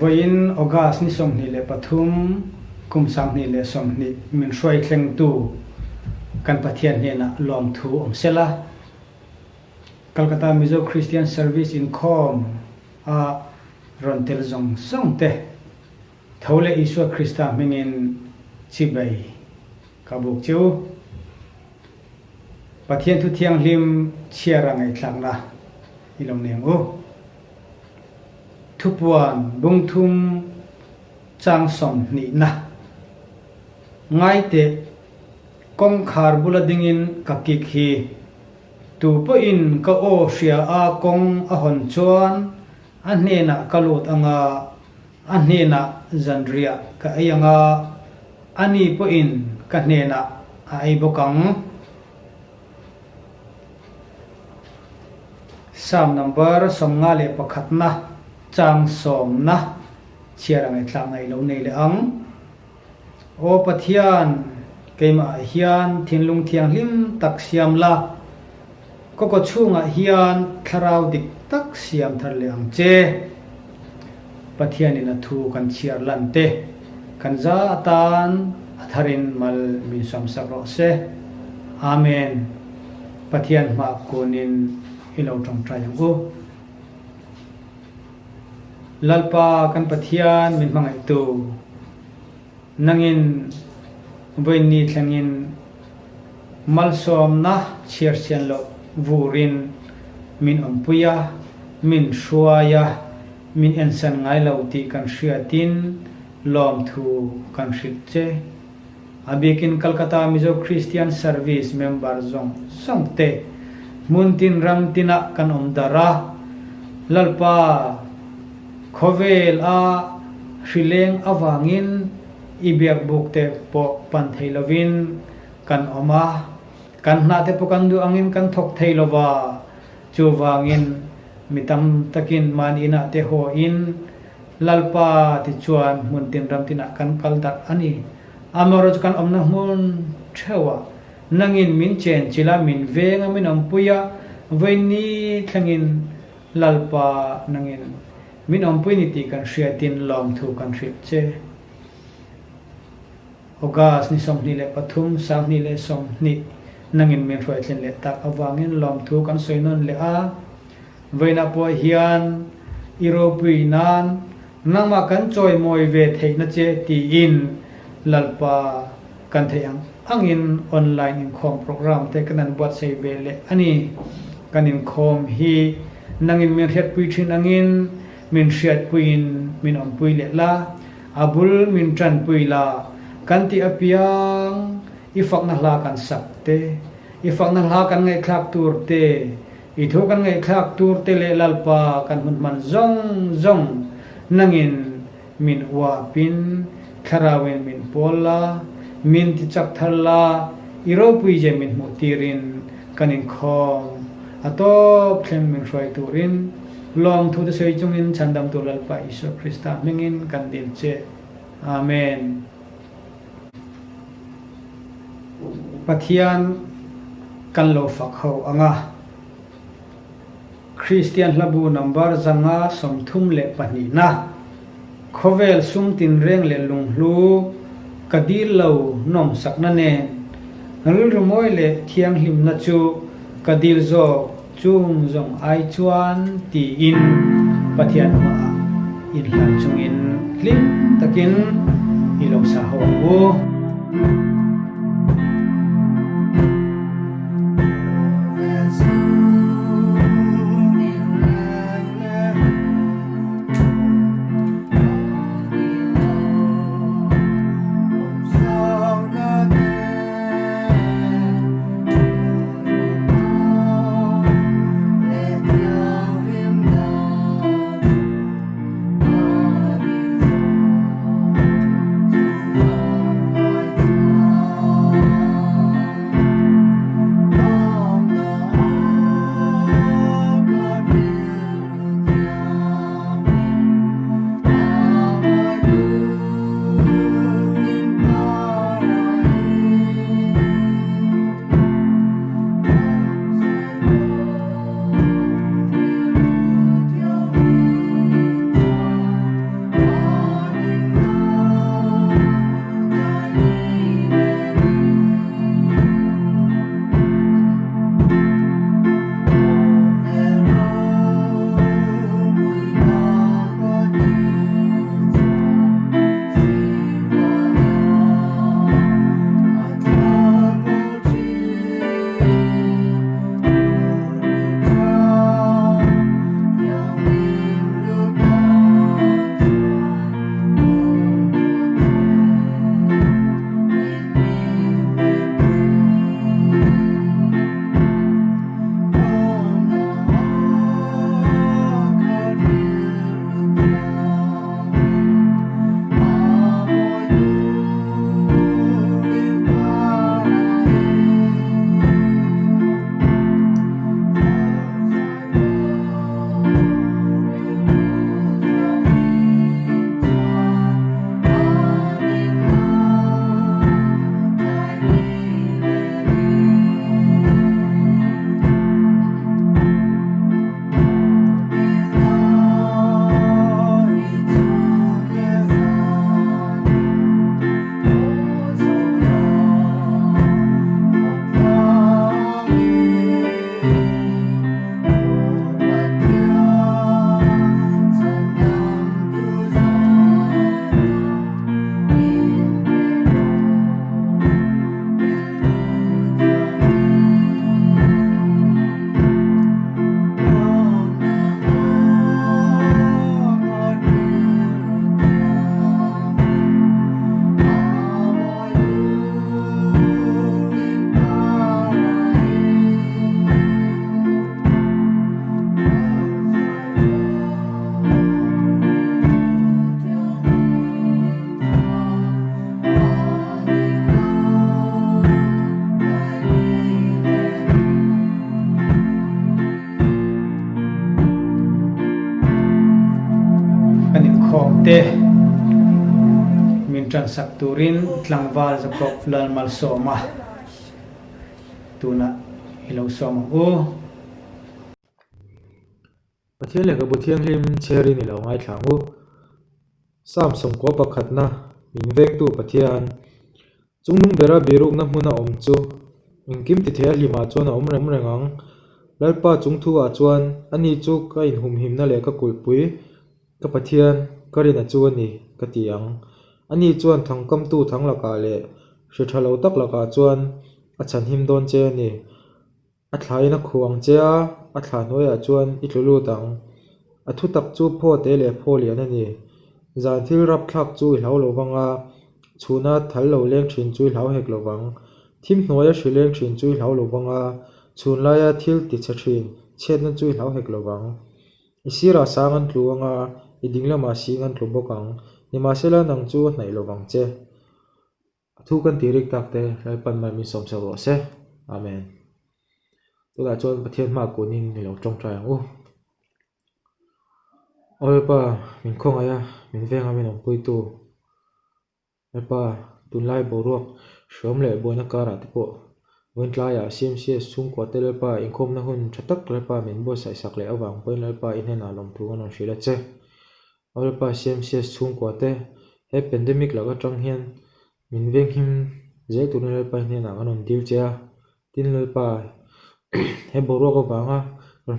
Vain August ni som ni le pathum kumsam ni le som ni min Hruai tu kan Pathianni na Lalwmpuii omsela Calcutta Mizo Christian Service Inkhawm a rontel zong song te thole Isua Christa mingin chibai kabuk chu Pathian thu thiang lim chiara ngai thlangna ilong neng o thupuan bungthum chang som ni na ngai te kong khar buladingin kakik hi tu po in ka o ria a kong a hon chuan a hnena kalut anga a hnena zanria ka ayanga ani po in ka hnena a ai bokang sam number somnga le pakhatna chang som na chiarang tlangai lo nei le ang o pathian keima hian thinlung thiang lim tak siam la ko chunga hian tharau dik tak siam thar le ang che pathian in thu kan chiar lan te kan za atan atharin mal min sam sakro se amen pathian ma konin ilo tong trayang o lalpa kan pathian min mangai tu nangin voini thlangin malsom na chirsian lo vurin min ompuia min hruaya min ensan ngai lo ti kan hriatin Lalwmpuii kan hritche abikin Calcutta Mizo Christian Service member zong songte muntin ramtina kan omdara lalpa Khawvêl a hrileng awangin ibiak buk te po pan thei lovin kan oma kan na te po kan du angin kan thok thei lova chu wangin mitam takin man ina te ho in lalpa ti chuan mun tin ram tina kan kaldat ani amaro kan omna mun thewa nangin min chen chila min venga min ampuya voini thangin lalpa nangin min ampuini ti kan hriatin lom thu kan hrit che August ni som ni le pathum sang ni le som ni nangin min roi tlen le tak awangin lom thu kan soinon le a voina po hian iropui nan nangma kan choi moi ve theina che ti in lalpa kan theyang angin online Inkhawm program te kanan buat sei ve le ani kan Inkhawm hi nangin min hriat pui thin angin min hriat puin min ompui le la abul min tran pui la kan ti apiang ifak na hla kan sakte ifak na hla kan ngai khlak tur te I thu kan ngai khlak tur te le lalpa kan hun man zong zong nangin min wa pin kharawen min pola min ti chak tharla iropui je min mutirin kan Inkhawm atop thlem min Hruaitu rin lom thu te sei chungin chandam tu lalpa Isu Krista mengin kan din che amen Pathian kan lo fak ho anga Christian labu number zanga somthum le panina Khawvêl sum tinrêng le lunglu kadil lo nom sakna ne ngal rumoi le thiam him na chu kadil zo chung zong ai chuan ti in Pathian ma in lan chung in lim takin ilong sa ho kan sak turin tlangwal zakop Lalmalsawma tuna ilo som o Pathian le ka buthiang hlim cheri ni lo ngai thlang u sam som ko pakhat na min vek tu pathian chungnung bera biruk na hmuna om chu ingkim ti thea hlima chuan a om rengang lalpa chungthu a chuan ani chu ka in hum himna le ka kulpui ka pathian karina chu ani ka tiang ani chuan thangkam tu thanglaka le hriṭhalo tak laka chuan a chan him don che ani a thlaina khuang che a thla hnuaiah chuan i tlulu dang a thu tak chu phaw te le phaw lian ani zan thil rap thlak chu i hlo lovanga chhuna thal lo leng thin chu i hlo hek lovang thim hnuaia hrileng thin chu i hlo lovanga chhun laia thil ti cha thin chetna chu i hlo hek lovang i sira sang an tlu anga i dinglama sing an tlu bawkang nimasela nang chu a hnai lovang che thu kan tirik takte lalpan mai mi som sawo se amen tula chuan pathian ma kunin ni lo tawng trai u Lalpa min khong aya min venga min om pui tu Lalpa tunlai boruak shom le boina kara tipo wen tlaya CMCS chungkwa te Lalpa Inkhawm na hun thatak Lalpa min bo sai sak le awang poin Lalpa inhena lom thu anon hrila che Lalpa CMCS chungkwa te he pandemic laga tang hian min veng him zel tu Lalpa inhena anon dil che tin Lalpa he boruak awanga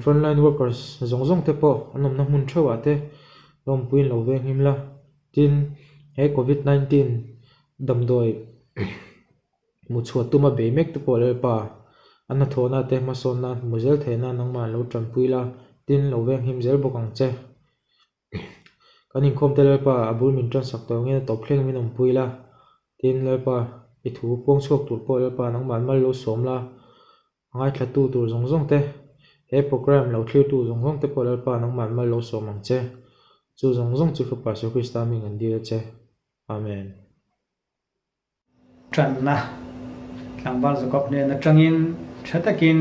frontline workers zong te po anom na mun thawa te Lalawmpuii lo veng him la tin he COVID-19 damdoi mu chuat tuma be mek te po Lalpa anna thona te ma sonna muzel thena nangma lo trampuii la tin lo veng him zel bokang che kan Inkhawm te Lalpa abul min tran sak taw nge top thleng min ompuii la tin Lalpa i thu pawng chhuak tur po Lalpa nangman mal lo som la ngai thla tu tur zong te he program lo thlir tu zong te po Lalpa nangman mal lo somang che chu zong chu fa Pastor Krista min an dil che amen tranna tlangwal zakop ne na tangin thatakin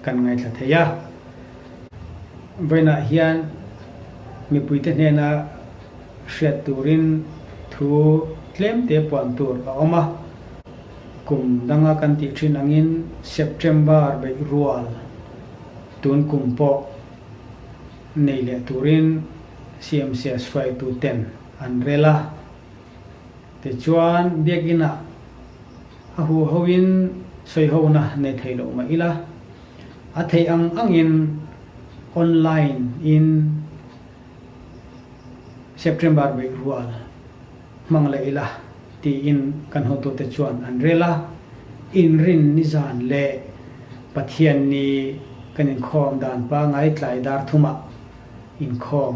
kan ngai thla theya voina hian mi puite ne na hriat turin thu tlem te pon tur a oma kum danga kan ti thin angin September be rual tun kumpo nei le turin CMCS Hruaitu 10 anrela te chuan biakina a hu hoin Zaiho na nei thailo ma ila a thei angin online in September be rual mangla ila ti in kan hotu te chuan anrela in rin nizan le Pathianni kan Inkhawm dan pa ngai tlai dar thuma Inkhawm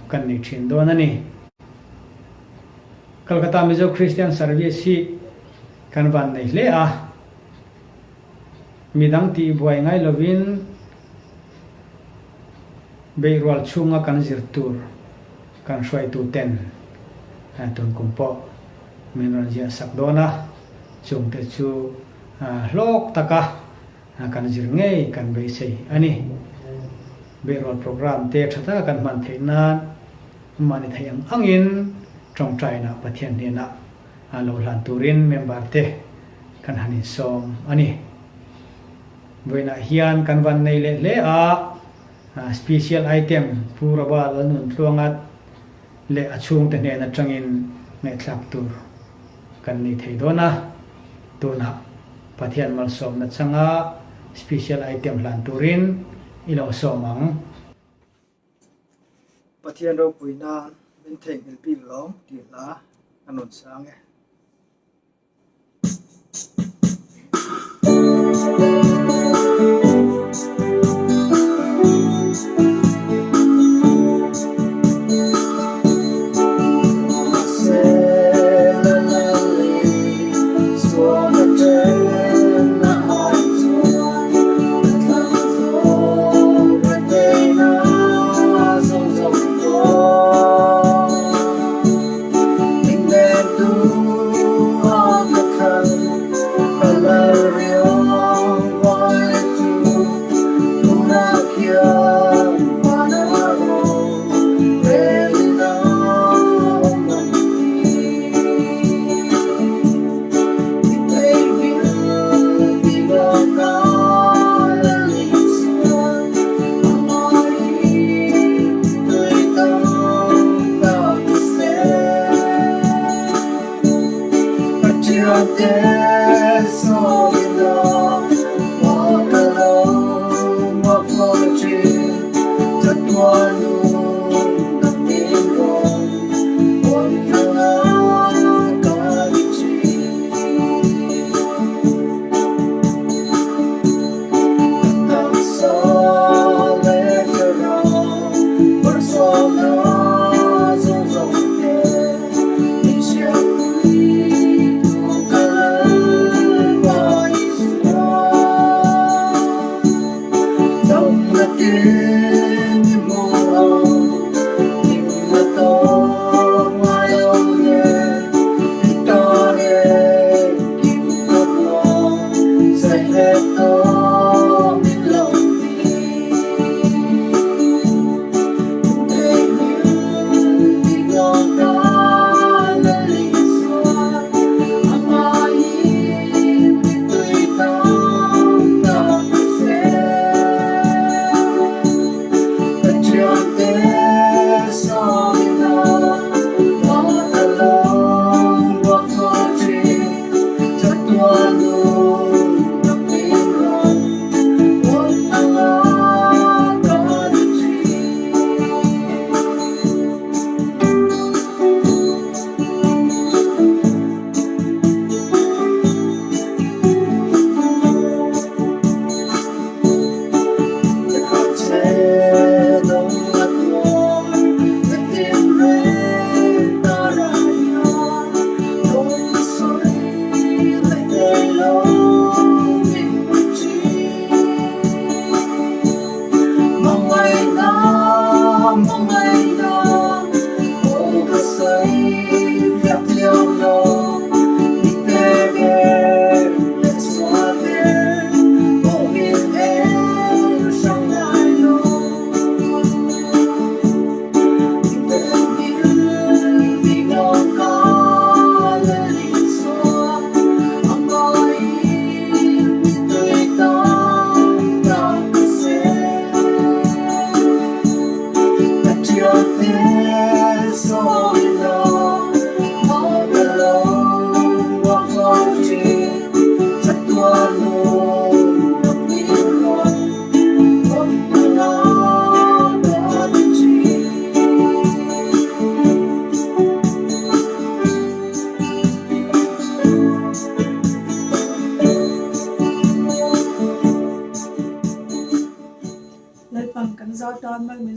kan ni thin don ani Calcutta Mizo Christian Service hi kan van nei hle a midang ti buai ngai lovin beirwal chunga kan zirtur kan Hruaitu 10 tun kumpo min ranjia sakdona chungte chu hlok taka kan zir ngei kan be sei ani beirwal program te thata kan man theina mani thayang angin Ṭawngṭaina Pathianni na lo hlan turin member te kan hanin som ani voina hian kan van nei le a special item Robert Lalnuntluanga le achung te ne na tangin ngai thlak tur kan ni theidona tuna Lalmalsawma na changa special item hlan turin ilo somang Lalpuii na min theng in pi lom ti la anon sange do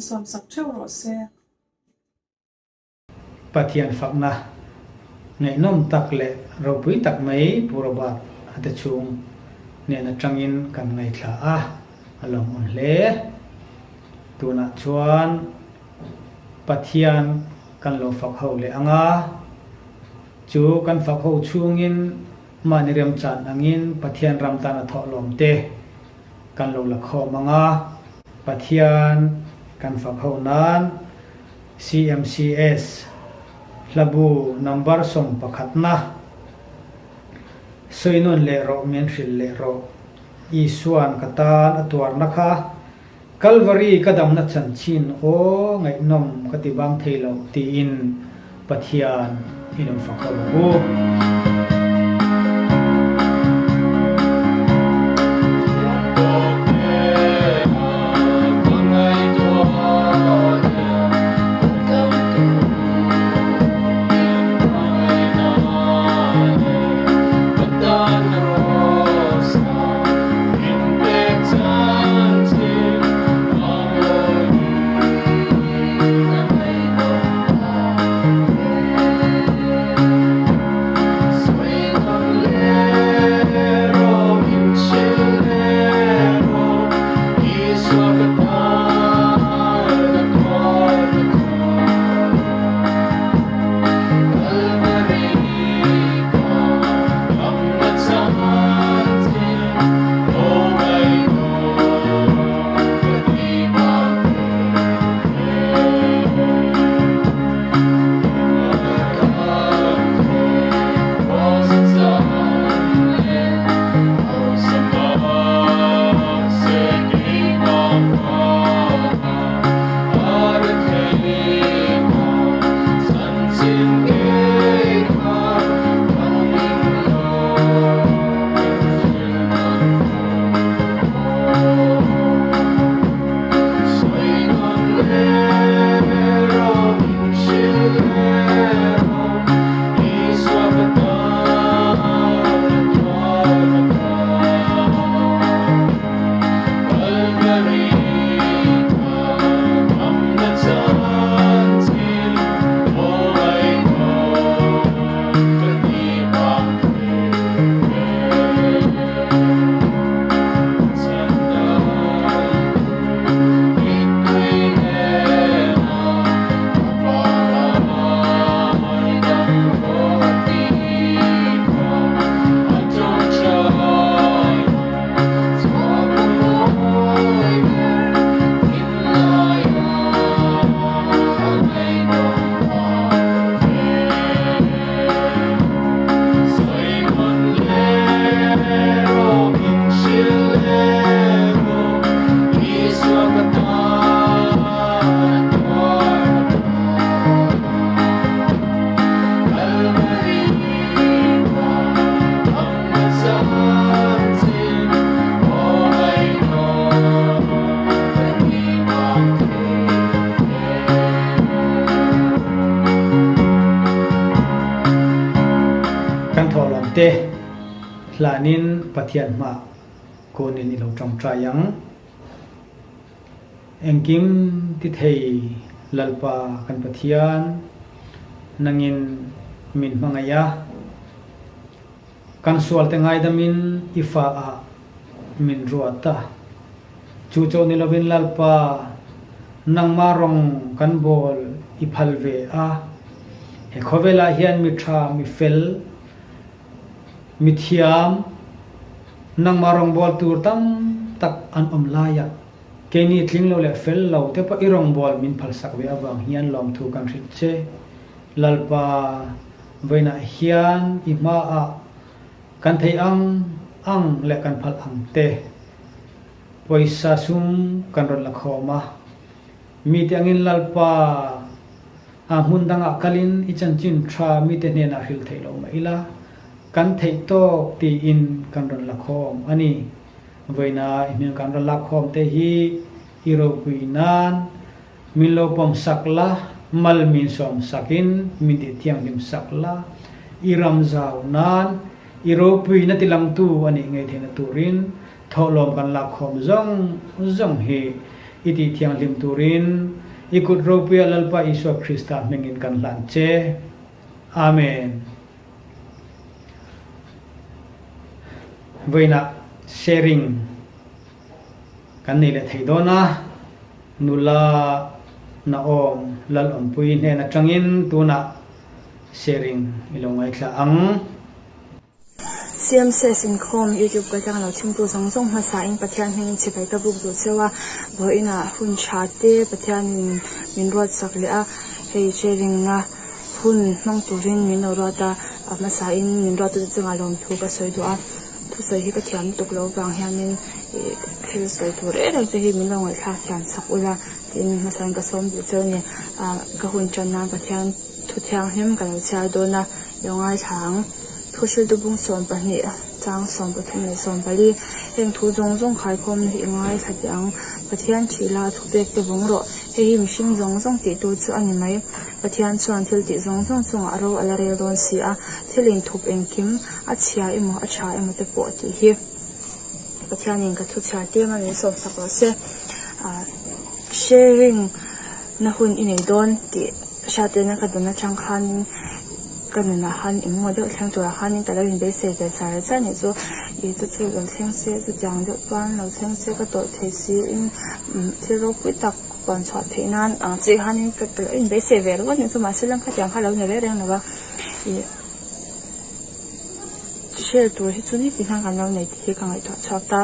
som sak theu ro se Pathian fakna ngai nom tak le robui tak mai purabat ate chung ne na tangin kan ngai thla a along on le tuna chuan Pathian kan lo fak ho le anga chu kan fak ho chungin mani remchan angin Pathian ramtana Thawhlâwm te kan lo lâkkhawm anga Pathian kan fak ho nan CMCS labu number som pakhatna soinon le ro men hril le ro isuan katan atwar nakha Calvary kadam na chanchin o ngai nom katibang theilo ti in Pathian inom fakhabu te hlanin pathian ma konin ilo ṭawngṭaina engkim ti thei lalpa kan pathian nangin min mangaya kan sual te ngai damin ifa a min ruata chu cho ni lovin lalpa nang marong kan bol iphalve a he khawvêl hian mi tha mi fel mi thiam nang marong bol tur tam tak an omlaya keni tling lo le fel lo te pa irong bol min phal sak ve awang hian lom thu kan rit che lalpa veina hian ima a kan thei ang le kan phal ang te poisa sum kan ron lâkkhawma mi te angin lalpa a mundanga kalin ichan chin tha mi te ne na hil thei lo maila kan thei to ti in kan ron lâkkhawm ani veina imian kan ron lâkkhawm te hi iro puinan min lo pom sakla mal min som sakin min ti thiang lim sakla iram zaunan iropui na tilang tu ani ngai thena turin Thawhlâwm kan lâkkhawm zong hi iti thiang lim turin ikut ropia lalpa Iswa Krista mengin kan lan che amen veina sharing kan nei le theidona nula Naom Lalawmpuii ne na tangin tuna sharing ilongai thla ang CMCS Inkhawm YouTube ka tang lo chimtu zong hmasa in pathian hing chipai ka buk du chewa voina hun chate pathian min rot sakle a hei sharing na hun nong turin min rota masa in min rot tu chunga lom thu ka soi du a thu soi hi ka thiam tuk lo bang hianin thil soi tur e te hi min lo ngai thla thian sak ula tin masa in ka som du cheni ka hun chan na pathian thu thiang him ka lo cha do na yongai thang thusil tu bung som pahni chang som pathum le som pali heng thu zong khai khom hi ngai thatiang pathian thila thu bek te bung ro he hi mishing zong ti tu chu ani mai pathian chuan thil ti zong chung aro alare don si a thilin thup engkim a chhia emo a tha emo te po ti hi pathian in ka thu chha te ma ni som sakwa se sharing na hun inei don ti shate na ka dona chang khan kan na han in mo de thang tu han in tala in be se de sa cha ni zo I tu chu gan thang se chu jang de pan lo thang se ka to the si in thi ro pu tak pan chha the nan chi han in ka tala in be se ve ro ni so ma se lang kha jang kha lo ne le reng na ba share tu hi chu ni pi hang kan lo nei thi ka ngai tha chak ta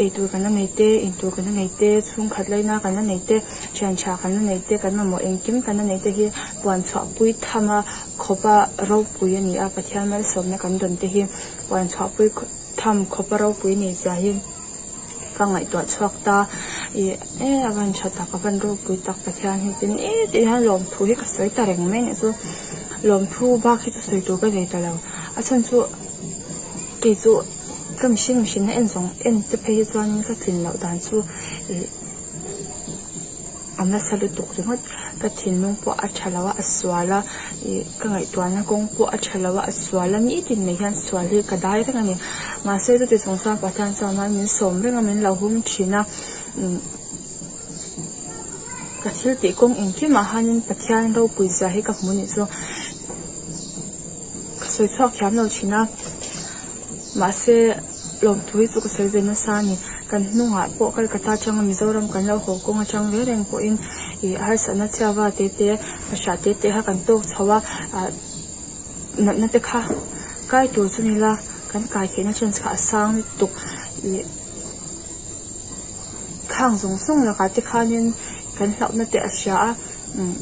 e tu kan na nei te in tu kan na nei te chung khat lai na kan na nei te chan cha kan na nei te kan na mo eng kim kan na nei te hi puan chha pui thama khopa ro pui ani a pathian mal som na kan don te hi puan chha pui tham khopa ro pui ni cha hi ka ngai to chak ta avan cha ta ka ban ro pui tak pathian hi tin ti han lom thu hi ka soi ta reng mai ni so lom thu ba khi tu soi tu ka ve ta lo a chon chu ke chu kam shin na en zong en te phe chuan ka thin lo dan chu amna salu tuk ringot ka thin nung po a thalawa aswala ka ngai tuana kong po a thalawa aswala mi tin me hian swali ka dai ta ngani ma se tu ti songsa pathan cha ma min som renga min lahum thina ka thil ti kong in ki ma hanin pathian ro pui za hi ka hmuni chu ka soi chok khiam lo thina ma se lom thui chu ka sel zena sa ni kan hnunga po Calcutta chang Mizo kan lo ho kong chang ve reng po in har sana chawa te pasha te ha kan tok chawa na te kha kai tu chu ni la kan kai khena chen kha sang tuk khang zong la ka te khanin kan hlap na te asha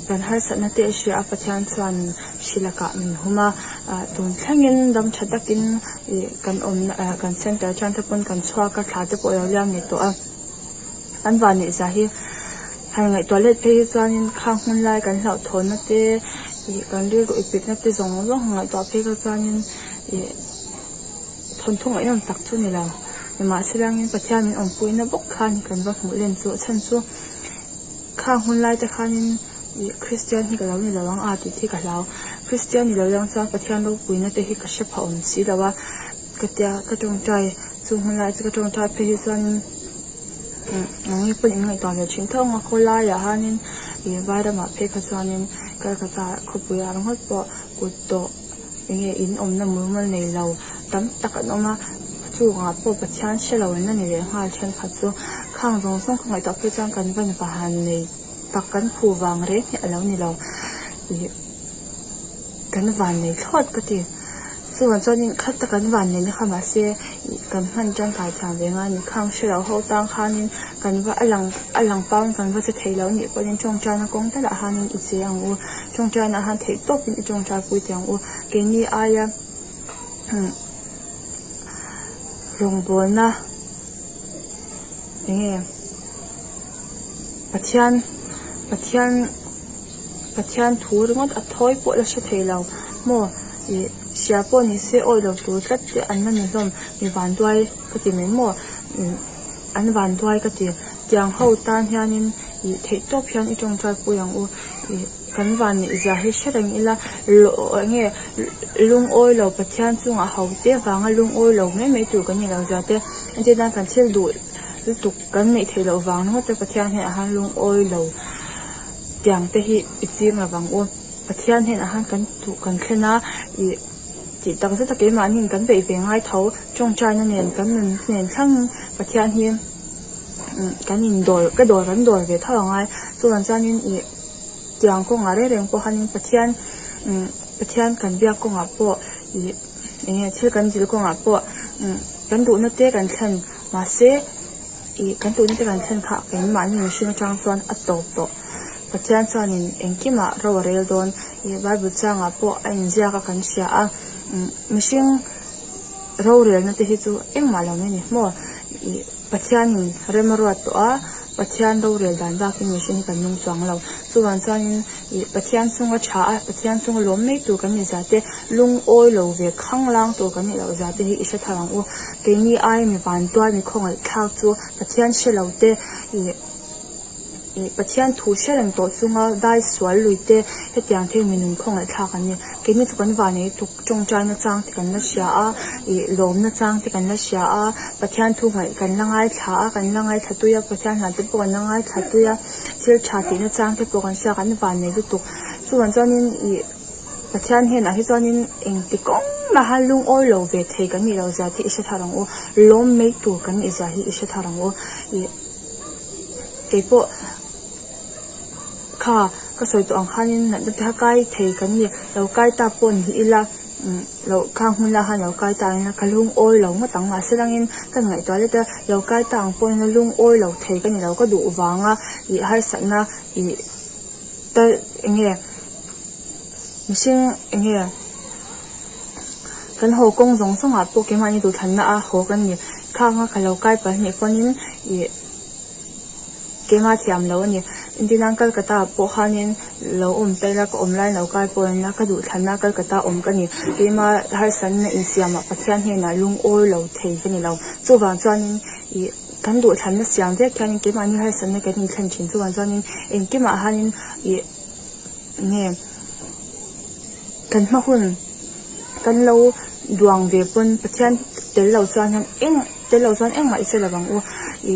kan har sana te asha pathian chuan shilaka min huma tun thlangin dam thatakin kan kan center Ṭantu pon kan chua ka thla te po liam ni to a an van ni za hi hai ngai toilet pe chuanin khang hun lai kan hlau thon na te kan ri ro ipik na te zong lo ngai to pe ka chuanin thon thung ai nam tak chu ni la ma silangin pathian on puina bok khan kan va hmu len chu chan chu khang hun lai te khanin i Christian hi kalau ni lawang a ti thi ka lau Christian ni lawang chuan pathian lo puina te hi ka shepa om si lawa katia ka tawngṭai chu hunlai chu ka tawngṭai phe hi chuan ngi pun ngai taw le chin thong a khola ya hanin i vaira ma phe kha chuanin Calcutta khopuya rang hot po kutto nge in om na mulmal nei lo tam tak anoma chu nga po pathian shelo na ni le hal then kha chu khang zong song ngai ta phe chang kan van va han nei takkan khu wang re ni alo ni lo i kan van nei thot ka ti chuan chuanin khat takan van nei ni khama se kan han chang kai thang venga ni khang shelo ho tang khanin kan va alang pawn kan va che theilo ni panin chawngṭaina kong tala hanin i che ang u chawngṭaina han thei topin i Ṭawngṭaipui tiang u ke ni aya rongbolna nge pathian thur ngot a thoi po la she theilo mo i siapo ni se oi lo tu tlat te an na ni hlom mi van duai ka ti men mo an van duai ka ti tiang ho tan hianin i thei top hian i Ṭawngṭaipui ang u i kan van ni za hi shereng ila nge lung oi lo pathian chunga ho te wanga lung oi lo me tu kan ni lo za te ante dan kan thil du tuk kan nei theilo wang no te pathian he han lung oi lo tiang te hi iching awang u pathian he han kan tu kan khlena i ti tak za take ma nin kan be ve ngai tho Ṭawngṭaina nen kan nen thlang pathian hi kan in dor ka dor kan dor ve tho ngai chuan chanin i tiang ko ngare reng po hanin pathian kan bia ko nga po i nge thil kan jil ko nga po kan du na te kan thlan ma se i kan tu ni te kan thlan kha kan ma ni shin chang chuan a to to pathian chuanin engkima ro rel don i bible changa po a in zia ka kan sia a mishing ro rel na te hi chu engma lo ni mo i pathianin remruat to a pathian ro rel dan da kin mishing kan nung chuang lo chuan chuanin i pathian chunga tha a pathian chunga lom mei tu kan ni za te lung oi lo ve khang lang to kan ni lo za te hi isha tharang u ke ni ai mi van tua mi khongai thak chu pathian shelo te i pathian thu shereng to chunga dai swal luite hetiang the minun khongai thak ani ke ni chukan vani tu Ṭawngṭaina chang ti kan la sia a i lom na chang ti kan la sia a pathian thu ngai kan langai thla a kan langai thatuya pathian han te po kan langai thatuya thil tha ti na chang te po kan sia kan van nei tu chuan chuanin i pathian he na hi chuanin eng ti kong na halung oi lo ve thei kan ni lo za ti isha tharang u lom mei tu kan i za hi isha tharang u i ke po kha ka soi to ang khanin na ta kai thei kan ni lo kai ta pon hi ila lo khang hun la han lo kai ta na kalung oi lo ma tang ma selangin kan ngai to le ta lo kai ta ang pon na lung oi lo thei kan ni lo ka du wanga i har sana i ta nge mishing nge kan ho kong zong songa po ke ma ni du than na a ho kan ni khanga khalo kai pa ni ponin i ke ma thiam lo ni indinang Calcutta po hanin lo te la ko online lo kai po na ka du thana Calcutta ka ni ke ma har san na insiama pathian he na lung oi lo thei ka ni lo chuwan chuanin i kan du than na siang de khan ke ma ni har san na ka ni thlan chin chuwan chuanin en ke ma hanin i nge kan ma hun kan lo duang ve pon pathian tel lo chuan eng ma isela bang u i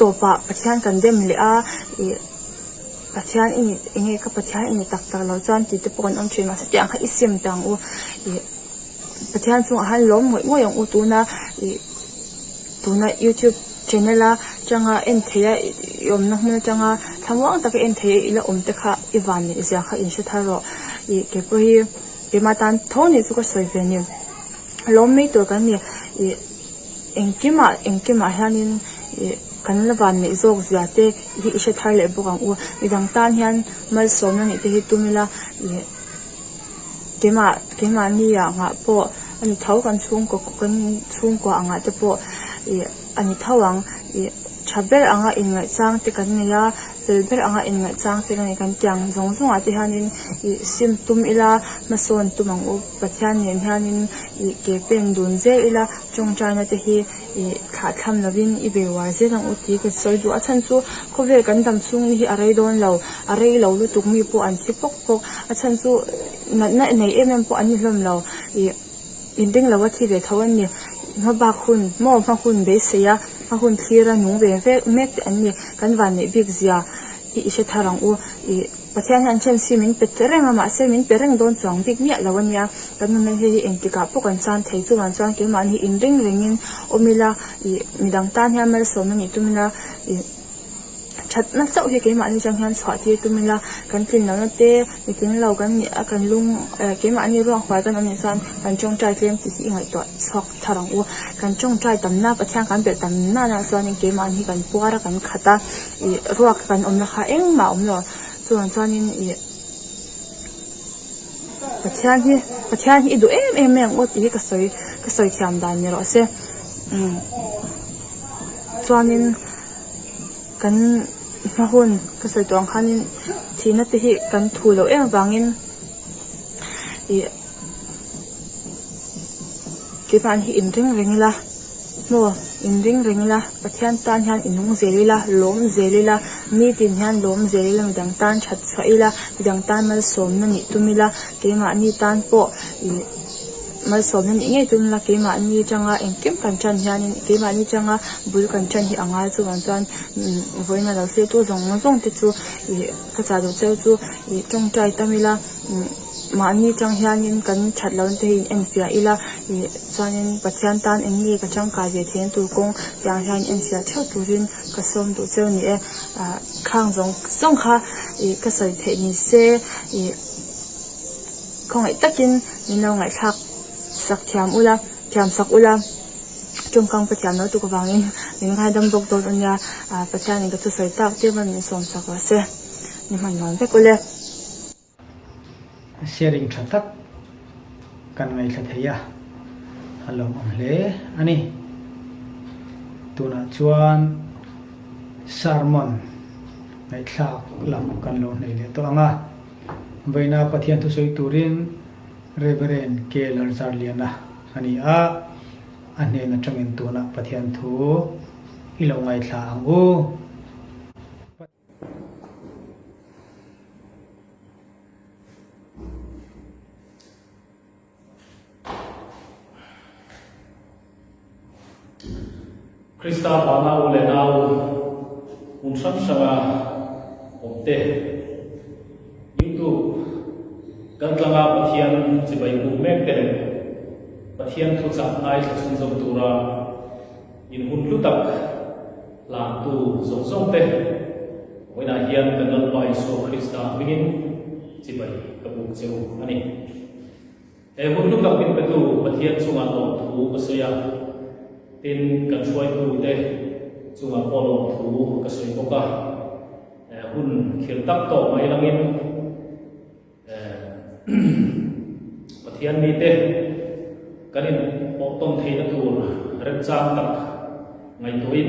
topa pathian kan dem le a i pathian inge ka pathian ini tak tak lo chuan ti te pon om thima sa tiang kha isim tang u i pathian chu han lom ngoi ong u tuna YouTube channel a changa en theya yom na hna changa thamwang tak en the ila te kha iwan ni zia kha in she tharo i ke po hi ke ma tan thoni chu ka soi ve ni lom me to kan ni i engkima hanin i kan la van ni zok zia te hi she thar le bu gang u idang tan hian malsawma ni te hi tumila i kema ni ya nga po ani thau kan chung ko anga te po i ani thawang i thabel anga in ngai chang te kan neya zelber anga in ngai chang te kan kan tiang zong zong ati hanin I sim tum ila mason tumang u Pathianni hanin I ke pen dun ze ila Ṭawngṭaina te hi I kha tham lovin I be wa ze nang uti ke soi du a chan chu khawvêl kan dam chung ni hi arei don lo arei lo lu tuk mi po an thi pok pok a chan chu na nei em po ani hlom lo I inding lawa thi ve thawan ni ma ba khun mo ma khun be se ya ma khun thira nu ve ve mek te ani kan van ni big zia I se tharang u I Pathian han chen si min petereng ama se min pereng don chang big mi lawanya kan men he entika po kan chan thei chu wan chuan ke man hi in ring ringin omila I midang tan ha mer so mani tumila I chat na chau hi ke ma ni chang han chwa ti tumila kan tin na te miting lo kan ni a kan lung ke ma ni ro khwa kan ani san kan Ṭawngṭai tlem ti hi ngai to chok tharang u kan Ṭawngṭai tamna Pathian kan be tamna na chuan ke ma ni kan puara kan khata I ruak kan omna kha eng ma omlo chuan in I Pathian hi du em ot hi ka soi thiam dan ni ro se chuan in kan mahun ka soi tawng khanin thina te hi kan thu lo em wangin I ke pan hi in ring la mo in ring la Pathian tan hian inung zelila lom zelila mi tin hian lom zelila midang tan that chhaila midang tan mal som na ni tumila ke ma ni tan po I mal som na ni nge tumla ke ma ni changa engkem kan chan hian ke ma ni changa bul kan chan hi angal chu wan chuan voina lo se tu zong te chu I ka cha do cheu chu I Ṭawngṭai tamila Mahni chang hianin kan that lo te in ensia ila I chuanin Pathian tan engi ka chang ka ve thian tu kong yang hian ensia theu turin ka som du cheu ni e khang zong kha I ka soi the ni se I khong ai takin ni no ngai thak sak thiam sak ula Ṭawngkang Pathian no tu ko wangin min ngai dam bok dol anya Pathian ka tu soi tak te ban ni som sak wa se ni man non ve kule sharing thatak kan ngai thatheya halom amle ani tuna chuan sermon ngai thak lam kan lo nei le to anga veina Pathian thu soi turin Reverend ke Lalzarliana ani a ane na changin tuna Pathian thu ilo ngai thla angu Krista bana ule nau unsan sanga opte YouTube kan tlanga Pathian chibai bu mek te Pathian thu cha ngai chung zom tura in hun lu tak la tu zong te oina hian kan Lalpa so Krista mingin chibai ka bu cheu ani e hun lu tak bin petu Pathian chunga no thu pasaya tin kan Hruaitu te chunga polo thu ka soi boka hun khir tak to mai langin Pathianni te kanin oktom theina tur remchân tak ngaihtuin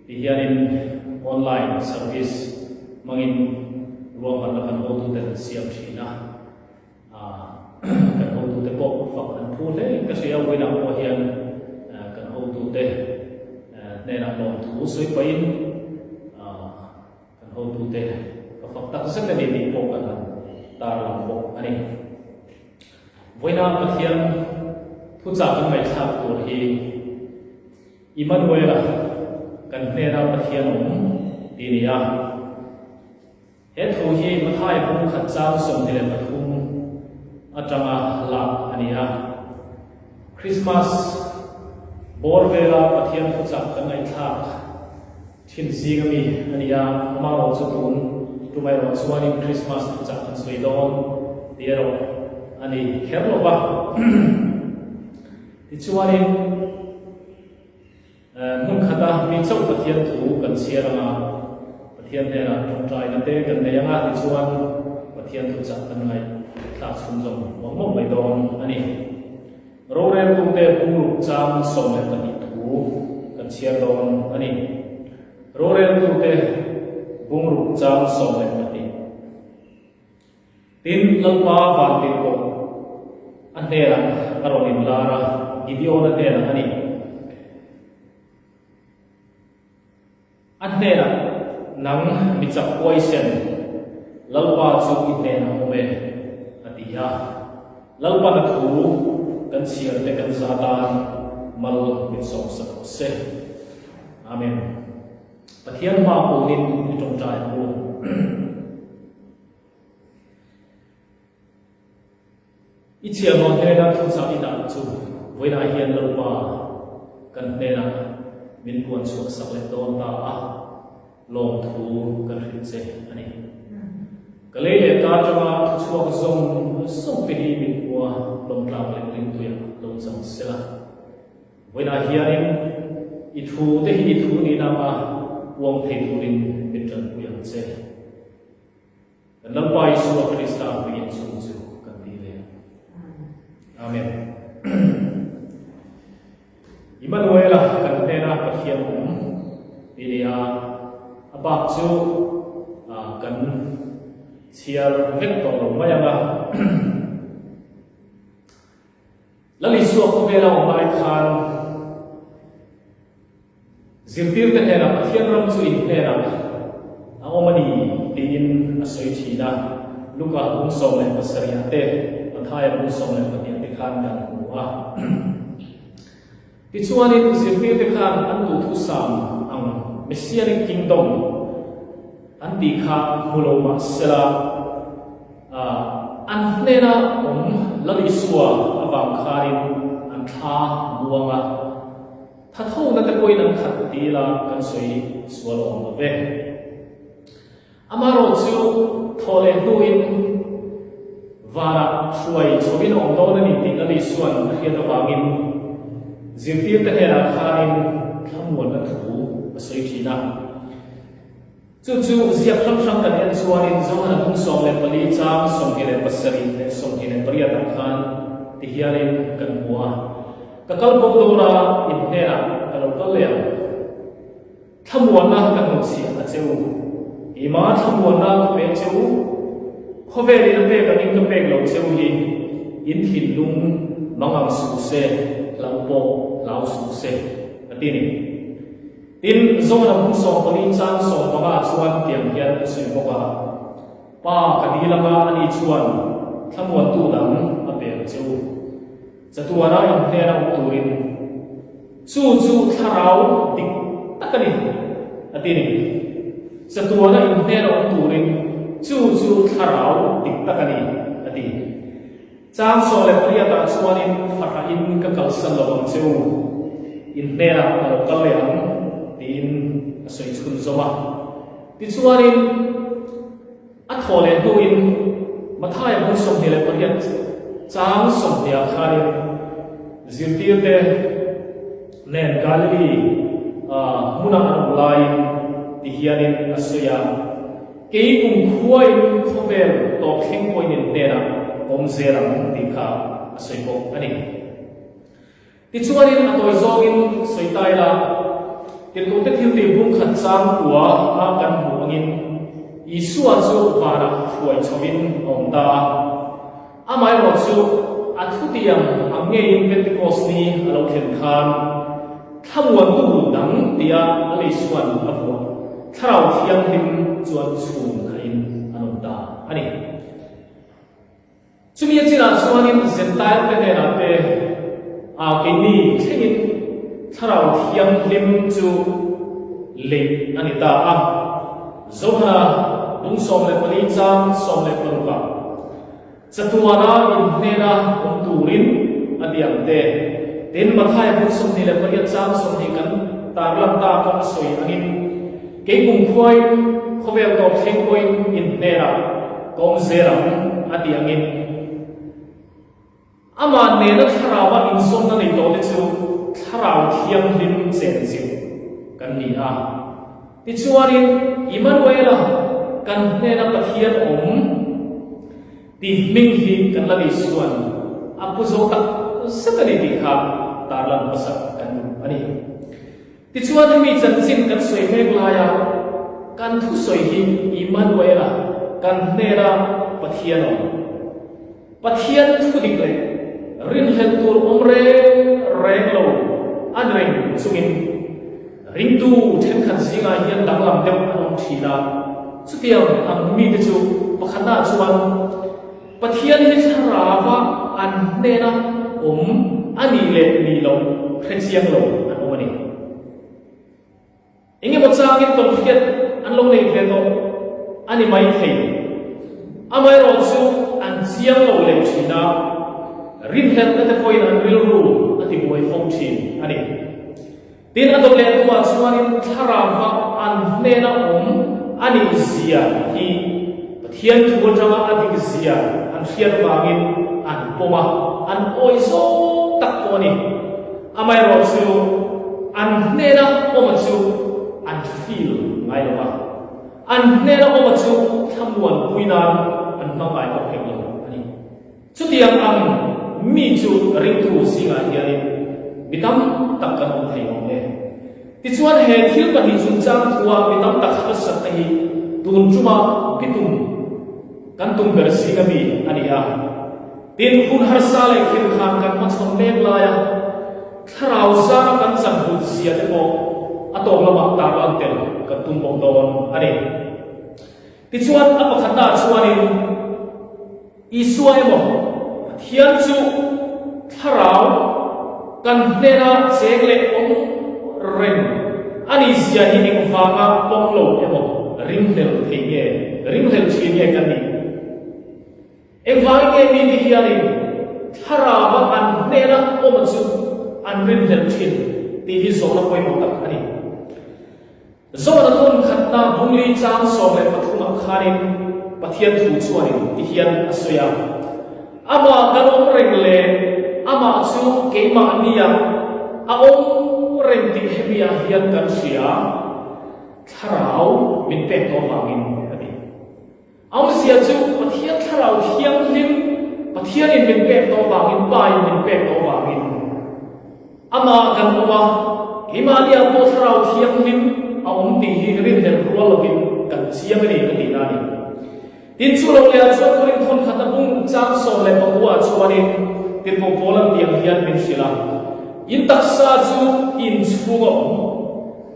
hianin online service mangin ruang kan ho tu te siam thina kan ho tu te pok fak an thu le ka sia wina po hian tu te nên là lòng thú suy quấy kan ho tu te ka fak tak sen ni ni po kan ta làm bộ ani voina Pathian thu cha kan mai thak tur hi Emmanuel kan nena Pathian tinia he thu hi mathai bu khat chang som ni le pathum atanga la ania Christmas Borvela Pathian thu cha kan ai thak thin zingami ania maro chutun tumai ro chuanin Christmas thu cha kan soi don tiero ani herlova ti chuanin mun khata mi chau Pathian thu kan siaranga Pathian ne na Ṭawngṭaina te kan ne anga ti chuan Pathian thu cha kan ngai thak chhun jom mo mai don ani Robert te pung chang som le tani thu kan siar don ani Roren tu te bungruk chang som le mati tin lalpa van tin ko anera aronin lara gideon anera ani anera nang michak poison lalpa chu itena ome atia lalpa na thu kan siar te kan zatan mal mit som sa se amen Pathian ma ko nin trong trai ko ichia mo he na thu sa ida chu voina hian lalpa kan ne na min kuan chu sak le ton ta a long thu kan rin se ani kale le ta chama chu ko som pe hi min kwa long tlang le rin tu ya long sam sela voina hian i thu te hi thu ni na ma wong thei thurin mitran puyang che kan lampai su krista pin su chu kan ti le amen Immanuela kan nena pathian ilia abak chu kan chiar vek to mayanga lali su khawvêl mai khan zirtir te hena pathian ram chu in hena aomani din asoi thina luka hung som le pasaria te athaya hung som le pathian te khan dan huwa ti chuanin zirtir te khan an tu thu sam ang messianic kingdom an ti kha huloma sela an hena lali suwa awang kharin an tha buanga Tha thâu na te poi nan khat ti la kan soi swalom ve amaro chu thole nuin vara Hruai chobin ong do na ni ti na li suan hian awangin zirtir te hera khain thamon na thu asoi thina chu ziak thang kan en chuanin zona hung som le pali chang som hi le pasari le som hi le pariya ta khan ti hianin kan muwa kakal pokdora in hera kalau kalya thamuana kan si acheu ima thamuana pe cheu khawvêl in pe kan in pe lo cheu hi in thin lung mangang su se lampo lau su se atini tin zona hung som pali chan som panga chuan tiam hian sui boka pa kadilanga ani chuan thamuan tu dang a pe cheu Satuara in hera uturin chu tharau dik takani atini Satuara in hera uturin chu tharau dik takani ati chang so le priyata chuanin farain ka kalsan lawang cheu in hera aro kalyam tin asoi chun zoma ti chuanin athole huin mathai hung som hele priyat chang som dia kharin zirtir te nen galili muna lain ti hianin asuya kei kum khuai khawvêl to kheng poin nena om zeram ti kha asoi ko ani ti chuanin atoi zongin soitai la tin ko te thil ti bung khat chang tua a kan hu angin isua chu vara Hruai chobin om ta amai ro chu athutiam ange in Pentecost ni alo khen khan thamuan tu dang tia ali suan abu tharau thiam him chuan chhum khain anunda ani chumi chira chuanin zentail te ne na te a kini thengin tharau thiam him chu le ani ta a zohna dung som le pali chang som le paruka Satuana in hena turin adiam te tin mathai hung som ni le pariat chang som ni kan tarlam ta kan soi angin ke kum khoi khawvêl to theng koin in hera kom zeram adiangin ama ne na tharawa in som na nei to te chu tharau thiam lim chen chen kan ni a ti chuanin Immanuela kan hena pathian ti ming hi kan labi suan apu zo tak sakani ti kha tarlan pasak kan ani ti chuan hemi chan chin kan soi mek laia kan thu soi hi Emmanuela kan hnera Pathian Pathian thu dik le rin hel tur omre reng lo an reng chungin ring tu then khat zinga hian danglam deuh an thina chutiam ang mi te chu pakhana chuan Pathian hi tharawa an hnena ani le ni lo khrechiang lo an omani inge mo changin tong khiat an lo nei ve to ani mai thei amai ro chu an chiang lo le thina rin het na te point an ril ru ati boy phong thin ani tin adok le tuwa chuanin tharawa an hnena ani zia hi Pathian thu tanga adik zia an khiat wangin an poma an oi so tak ko ni amai ro chu an hnena oma chu an feel ngai lo an hnena oma chu thamuan puina an mangai ko heng lo ani chu tiang ang mi chu ring tu singa hianin bitam takkan thei om le ti chuan he thil ka ni chun chang thuwa bitam tak khasat hi tun chuma pitum kan tum ber singa mi ani a tin hun har sale khil khan kan ma chom mek laya tharau za kan chang hu sia te ko atom lama ta ran tel kan tum bong don ani ti chuan apa khata chuanin isuai mo hian chu tharau kan hnena chegle om ren ani sia hi eng wanga pong lo emo ring hel thenge ring hel thenge kan ni eng wange mi ni hianin tharawa an hnena om chu an ring hel thin ti hi zona poi mo tak ani zona ton khatna bungli chang so le pathuma khanin Pathian thu chuanin ti hian asoya ama galom reng le ama chu keima ania a om reng ti hemia hian kan sia tharau min pe to wangin ani am sia chu Pathian tharau thiam lim Pathian in min pe to wangin pai min pe to wangin ama kan oma keima ania to tharau thiam lim a om ti hi rin den rualawin kan chiam ni ka ti na ni tin chu lo le chuan korin thon khata bung chang so le pakua chuanin tin po polam tiang hian min sila in taksa chu in chungo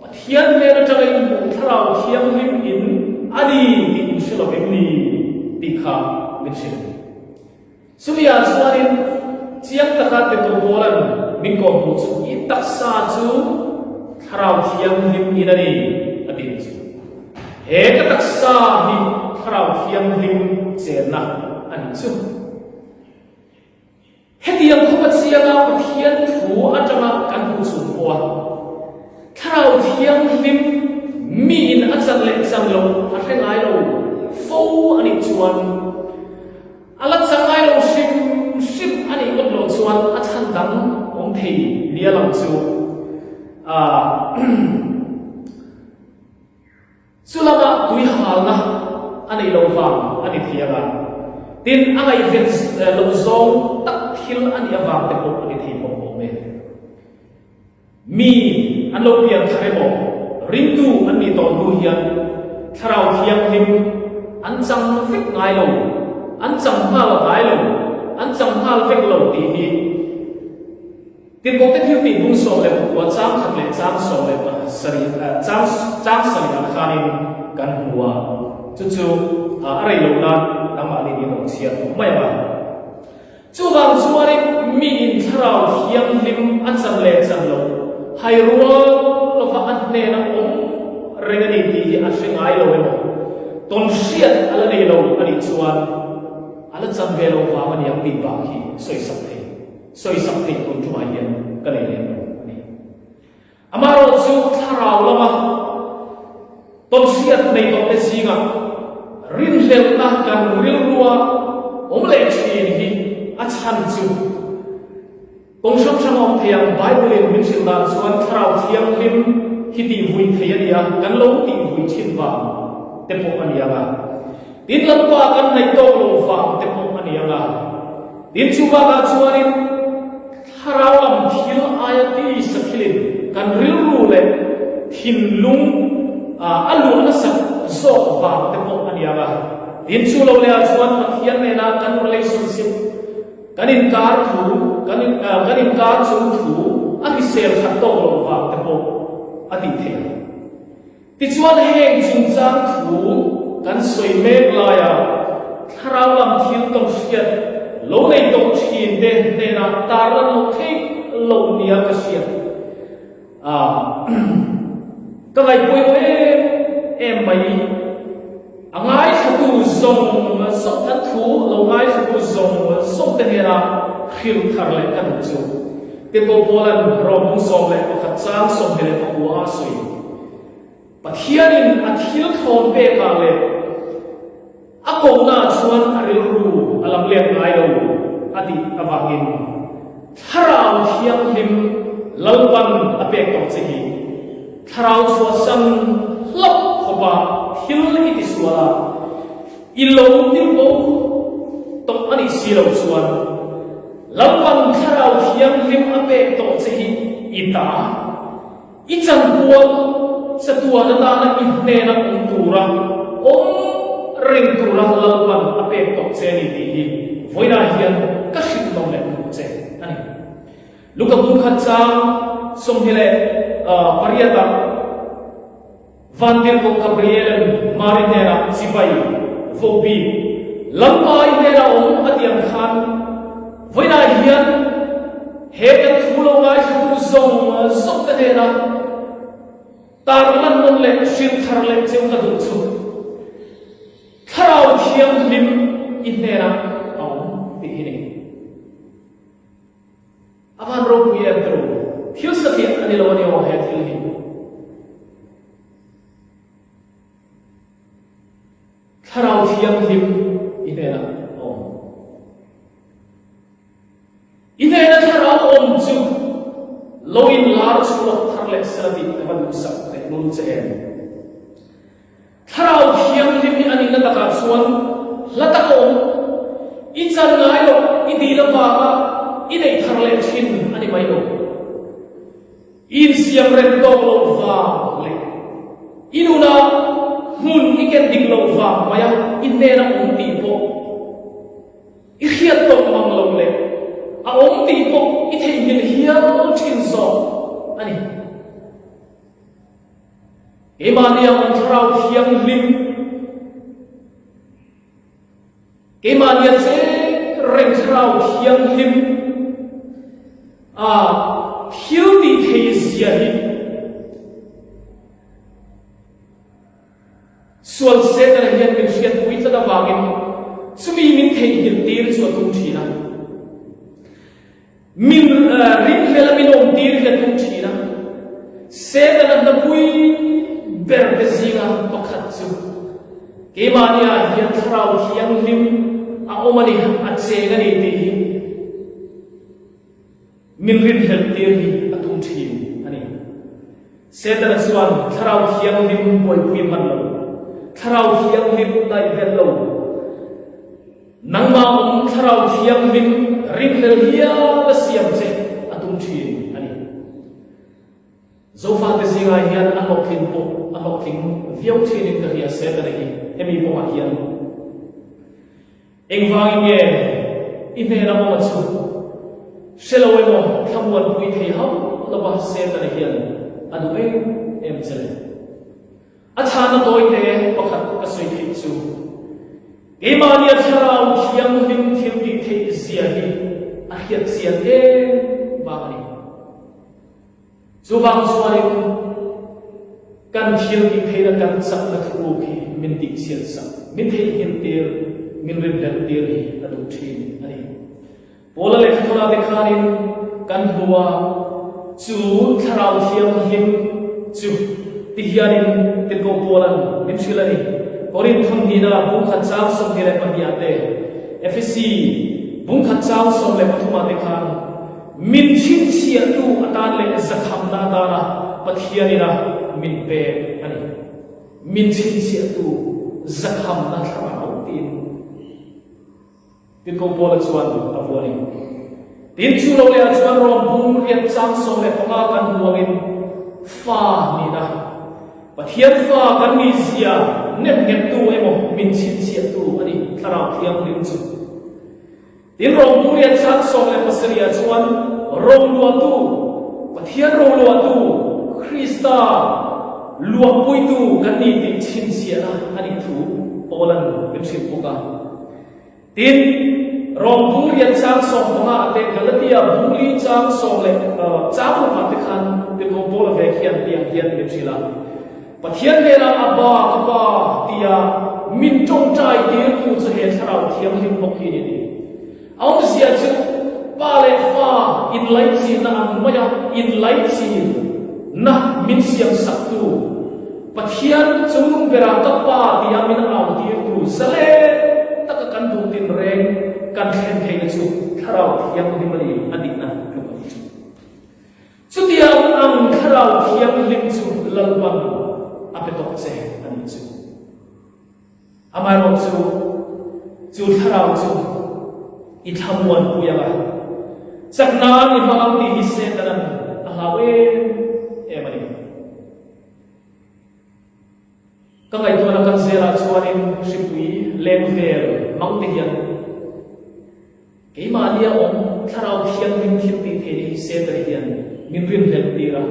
Pathian le na tanga in tharau thiam lim in ani ti in sila ni ti kha min sil suya chuanin chiang taka te po polam min ko hu chu in taksa chu tharau thiam lim in ani atin chu he ka taksa hi tharau thiam lim chena ani chu hetiam khopa chianga Pathian thu atanga kan hu chu poa tharau thiam lim mi in achan le chang lo a hrengai lo fo ani chuan ala changai lo sim ani ot lo chuan a chan dang om thei lia lam chu sulama tui halna ani lo wang ani thianga tin angai vet lo zong tak thil ani awang te pok ani thei pok me mi an lo pian thare mo rindu ani to nu hian tharau thiam lim an chang fik ngai lo an chang hal ngai lo an chang hal fik lo ti hi tin pok te thil ti bung so le ko chang khat le chang so le sari chang sari an khanin kan huwa chu arai lo na ama ni ni no sia mai ba chu wang chuari mi in tharau thiam lim an chang le chang lo hai ruwa lo fa an ne na om regani ti a singai lo emo ton siat ala nei lo ani chuan ala chang ve lo fa man yang ti ba ki soi sak thei kon chu mai yan ka nei le ani amaro chu tharau lama ton siat nei to te singa rin hel na kan ril ruwa om le chin hi a chan chu tong sam sam om thiam bible in min sil dan chuan tharau thiam lim hi ti hui thei ania kan lo ti hui chin wa te po ania ga tin lam pa kan nei to lo fa te po ania ga tin chu ba ga chuanin tharau lam thil ayati sakhilin kan ril ru le hin lung alu na sak zo va te po aniaga tin chu lo le a chuan Pathian ne na kan relationship kanin kar thu kanin kar Chawngthu ani sel khat to lo va te po ati the ti chuan heng chung chang thu kan soi mek la ya Thawhlâwm thil tong siat lo nei tong thin de ne na tar lo thei lo nia ka siat ka ngai poi em mai angai thu zong sok ta thu lo ngai thu zong sok te ne na khil thar le kan chu te ko polan rom som le ko khat chang som le ko a soi Pathianin athil thom pe ka le ako na chuan aril ru alam lek ngai lo ati awangin tharau thiam him lalpan apek tok chehi tharau chua sang lop khoba thil iti suala ilo tilbo tok ani silo chuan lalpan tharau thiam him apek tok chehi ita ichan bual satua na ta na ihne na tura ring tura lalpan apek tok cheni ti voina hian ka hrit long le che ani lukabum khat chang som hele pariata vandir ko Gabriel marinera sipai vobi lampai nera atiam khan voina hian he ka thulo ngai thu zong sok ta nera tarlan non le shil thar le cheu ka du chu tharau thiam lim inera ti hini avan ro puya tro thil sakhi ani lo ni o he thil hi tharau thiam lim inera inera tharau chu lo in lar chu thar le sati taban sak te nun che tharau thiam lim ani na ta ka chuan latako ichan ngai lo idila ba idei tharle thin ani mai lo in siam ren to lo va le inuna hun iken ding lo va maya inne na ti po I khiat to mang lo le a ti po I thei hin hian thin zo ani emania on thrau thiam lim emania che reng thrau thiam lim thiếu đi thầy gì xuân sẽ là hiện mình hiện quý ta đã vàng em chúng mình thầy hiện tiền cho tung chỉ na mình rít là mình ôm tiền hiện tung chỉ na sẽ là năm quý bèn cái gì na bóc hạt chú cái mà nia hiện thảo hiện lim ôm anh ăn chơi cái này thì min rin hel tiri atum thim ani setara suan tharau hiang lim boy pui man lo tharau hiang lim dai vel lo nangma tharau hiang lim rin hel hia la siam che atum thim ani zofa te singa hian anokin po anokin viau thinin ka hia setara hi emi po ma hian engwang nge ine na mo chu Selawe mo thamuan pui thei hau laba se ta hian adu em chele achana toy te pakhat ka soi thi chu emania tharau thiam lim thil ti thei sia hi a hiat sia te bani chuwang suai kan thil ti thei na kan sak na thu ki min ti sian sa min thei hin tir min rin dan tir hi adu thin ani Pola le thora dekharin kan huwa chu tharau thiam him chu tihianin tilko polan min shilani korin tham hina bung khat chang som dire padiate FSC bung khat chang som le pathuma dekhan min chin sia tu atan le zakham na dana pathianina min pe ani min chin sia tu zakham na thamau tin tin ko pola chuan avoni tin chu lo le chuan rom bung riat chang so le panga kan huangin fa ni na Pathian fa kan mi zia nem tu emo min chin sia tu ani tharau thiam lim chu tin rong buriat sang song le pasria chuan rong lua tu Pathian rong lua tu Krista Lalawmpuii tu kan ni tin chin sia na ani thu polan kan sim puka tin rong buriat sang song ma te galatia buri sang song le chapu ma te khan te ko bol ve khian tiang hian le chila Pathian le la aba aba tia min tong trai dir ku chu he tharau thiam lim bok hi ni aung sia chu pa le fa in lai chi na ang maya in lai chi na min siam sak tu Pathian chung bera ta pa tia min au dir tu sale tak kan du tin reng kan khen khen chu tharau thiam lim li adik na chu tia ang tharau thiam lim chu lalpan apetok se ani chu amaro chu tharau chu I thamuan puya ba sakna ni bang ti hisse tanan ahawe emani kangai tu na kan zera chuanin shipui lemvel mangte hian keima lia om tharau thian min thil ti the hisse tar hian min rin hel tira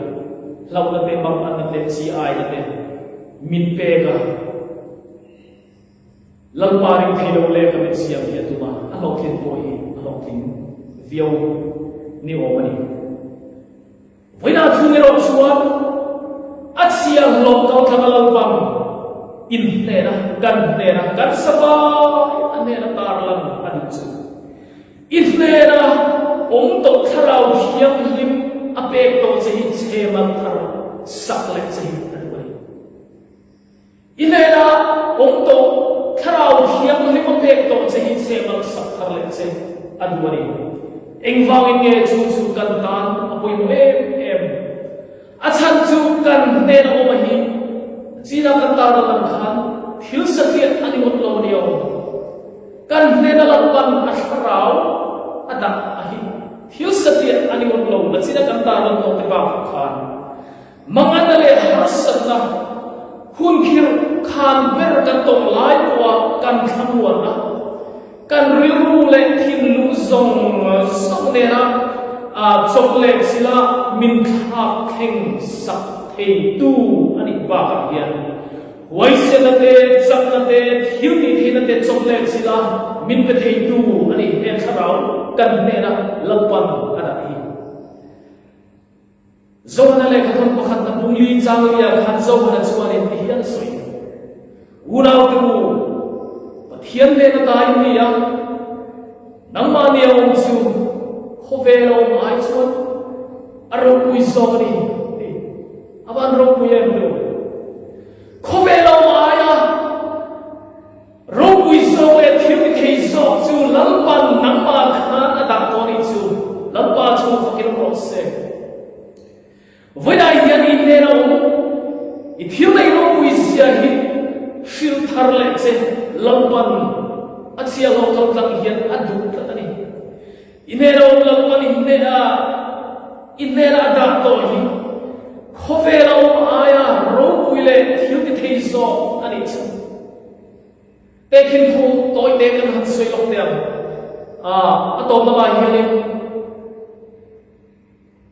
laula te bang an te chi ai te min pe ka lalparing philo le ka me siam ya tuma alok thin poi alok thin vio ni omani voina thunge ro chuan atsia lok kau thamal pam in nera kan sava anera tarlan anichu in nera om to tharau hiam lim apek to chehi chema thar sakle chehi anwai inera om to tharau hiam lim apek to chehi chema sakhar le che adwari engwang in nge chu kan tan apoi mo em achan chu kan ne na o mahi china kan tar lan khan thil sakhiat ani mot lo dio kan ne na lan pan ashrau ada ahi thil sakhiat ani mot lo na china kan tar lan to te ba khan mangana le harsatna hun khir khan ber kan tong lai kwa kan thamuan na kan rilu le thin lu zong song ne na chocolate sila min kha kheng sak thei tu ani ba ka hian waise na te chak na te thil ni thei na te chocolate sila min pe thei tu ani he tharau kan ne na lampan ada hi zona le khathon pakhat na pungli changlia khan zo na chuan in hian soi unau tu Pathian le na tai ni ya nangma ni om chu Khawvêl om ai chuan Lalawmpuii zoni aban Lalawmpuii em do Khawvêl om ai a Lalawmpuii zo e thil ni thei zo chu lalpan nangma khan adak to ni chu lalpa chu fakir ro se voidai hian in ne ro I thil nei Lalawmpuii sia hi fil thar le che lalpan achia lo kal tlang hian adu tani inero lalpan inera da to hi Khawvêl om aya Lalawmpuii le thil ti thei zo ani chu te khin thu toy te kan han soi lok te atom na lai hian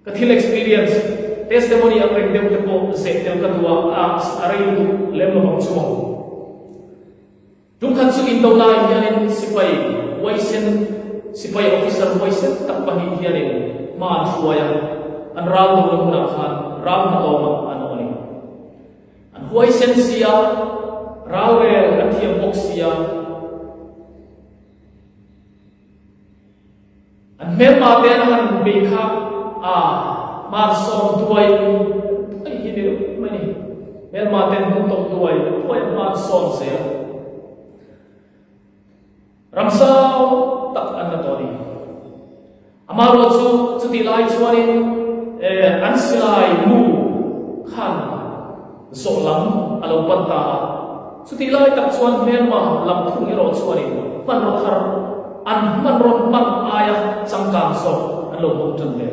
ka thil experience testimony ang reng dem te po se tel ka duwa arai lem lo bang chumo dung khan su in do lai hian sipai waisen sipai officer waisen tak pahi hian man huaya an ram lo na khan ram na to ma an oni an waisen sia rawe an thiam boxia an memma ten han be kha man som tuai ai hi ne mani memma ten hun to tuai man som se ramsau tak anatoni amaro chu ti lai chuanin ansilai mu khan zolam alo panta chu ti lai tak chuan melma lam thung ero chuanin man ro thar an man ro man aya changkang so alo bok tan le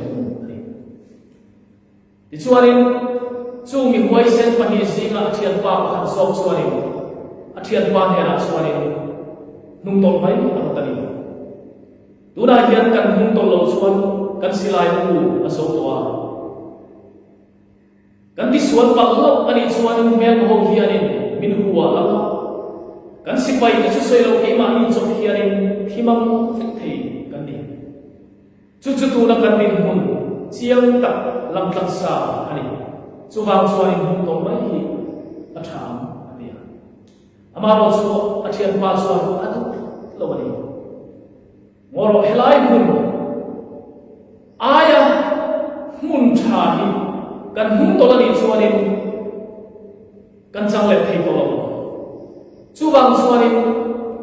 ti chuanin chu mi huai sen pani zinga thian pa khan sok chuani thian pa hera chuani nung tol mai arotani tuna hian kan nung tol lo chuan kan silai pu aso towa kan ti suan pa lo ani chuan mel ho hianin min huwa ala kan sipai ka chu soi lo ke ma ni chok hianin thimam thek thei kan ni chu tu na kan din hun chiang tak lam tlak sa ani chu wang chuan nung tol mai hi atham ani ama ro chu athian pa chuan adu lo ani ngoro helai hun aya mun tha hi kan hum to la ni chuanin kan chang le thei to lo chu wang chuanin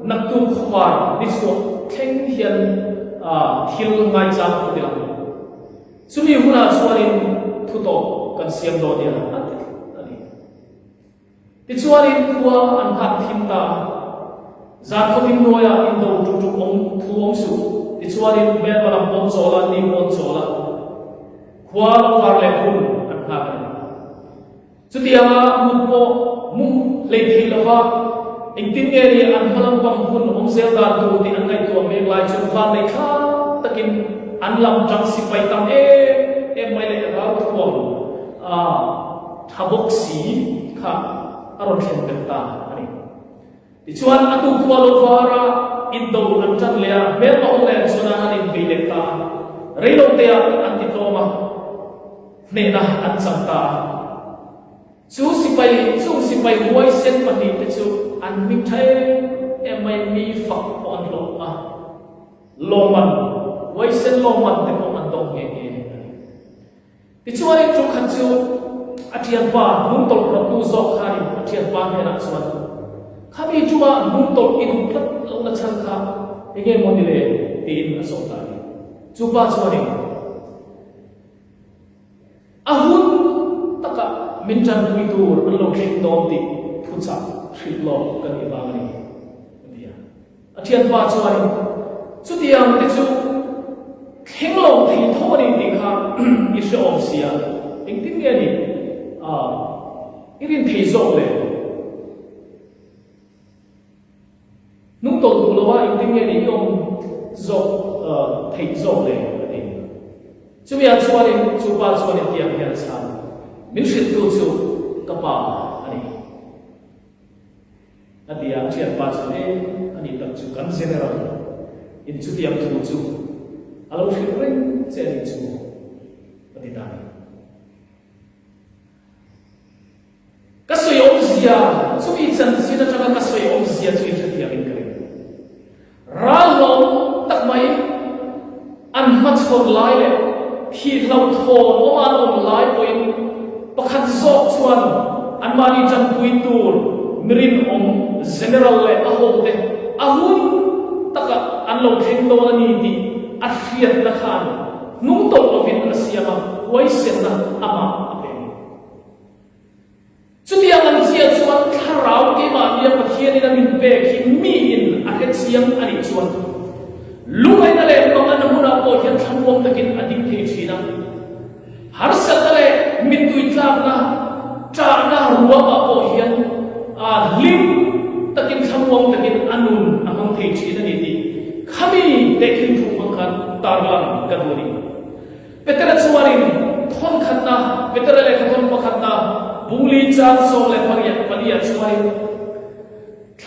nak tu khwar ni chu theng hian thil ngai chang ko dila chumi huna chuanin thu to kan siam do dia ani ti chuanin khwa an kha thim ta zat ko tim noya in do tu tu ong thu ong su ti chuanin me balam pom chola ni pom chola khwa war le hun an kha chu tiama mu po mu le thi la wa in tin nge ni an halam pam hun ong sel da tu ti an ngai to me lai chu fa le kha takin an lam jang si pai tam mai le ra thuam thabok si kha aron khen ta ani ti chuan atu kwalo vara indo an chan le me ma ong le chuna ani be le ta reilo te an ti to ma ne na an sang ta chu si pai huai sen pani te chu an mi thai mai mi fa on lo ma lo man huai sen lo man te ko an dong he ti chuan ai chu khan chu athian pa nun tol pro tu zo khari athian pa me na chuan khami chuwa nun tol in plat lo na chan kha enge modile tin aso ta chu pa chuan ahun taka min chan pui tur an lo khen dom ti phucha thrit lo kan i bang ni dia athian pa chuan chu tiam te chu khen lo thi tho ni ti kha i se om sia ing tin nge ni irin thei zo le nung tol tu lo wa ing tin nge ni yom zo thei zo le ni chu ya chuan chu pa chuan tiam hian san min shit tu chu kapa ani adia thian pa chu ne ani tak chu kan general in chu tiam tu chu alo shit ring che ni chu patitani kasoi om sia chu bi chan si na changa kasoi om sia chu i thiam in kare ralo tak mai an mat khor lai le thi lau tho om an om lai poin pakhat sok chuan an mani chan pui tur mirin om general le ahol te ahun taka an lo theng do ani ti a hriat na khan nung tol lovin asiama huai sen na ama apen chutia an chia chuan tharau ke ma nia pathian ina min pe khi mi in a het siam ani chuan lungai na le nong an huna po hian thamwam takin ading thei thina har satale min tui tlak na tra na ruwa ma po hian lim takin thamwam takin anun amang thei thina ni ti khami dekin thu angkan tarlan kaduri petera chuarin thon khatna petera le khaton pakhatna buli chang song le pariya chuarin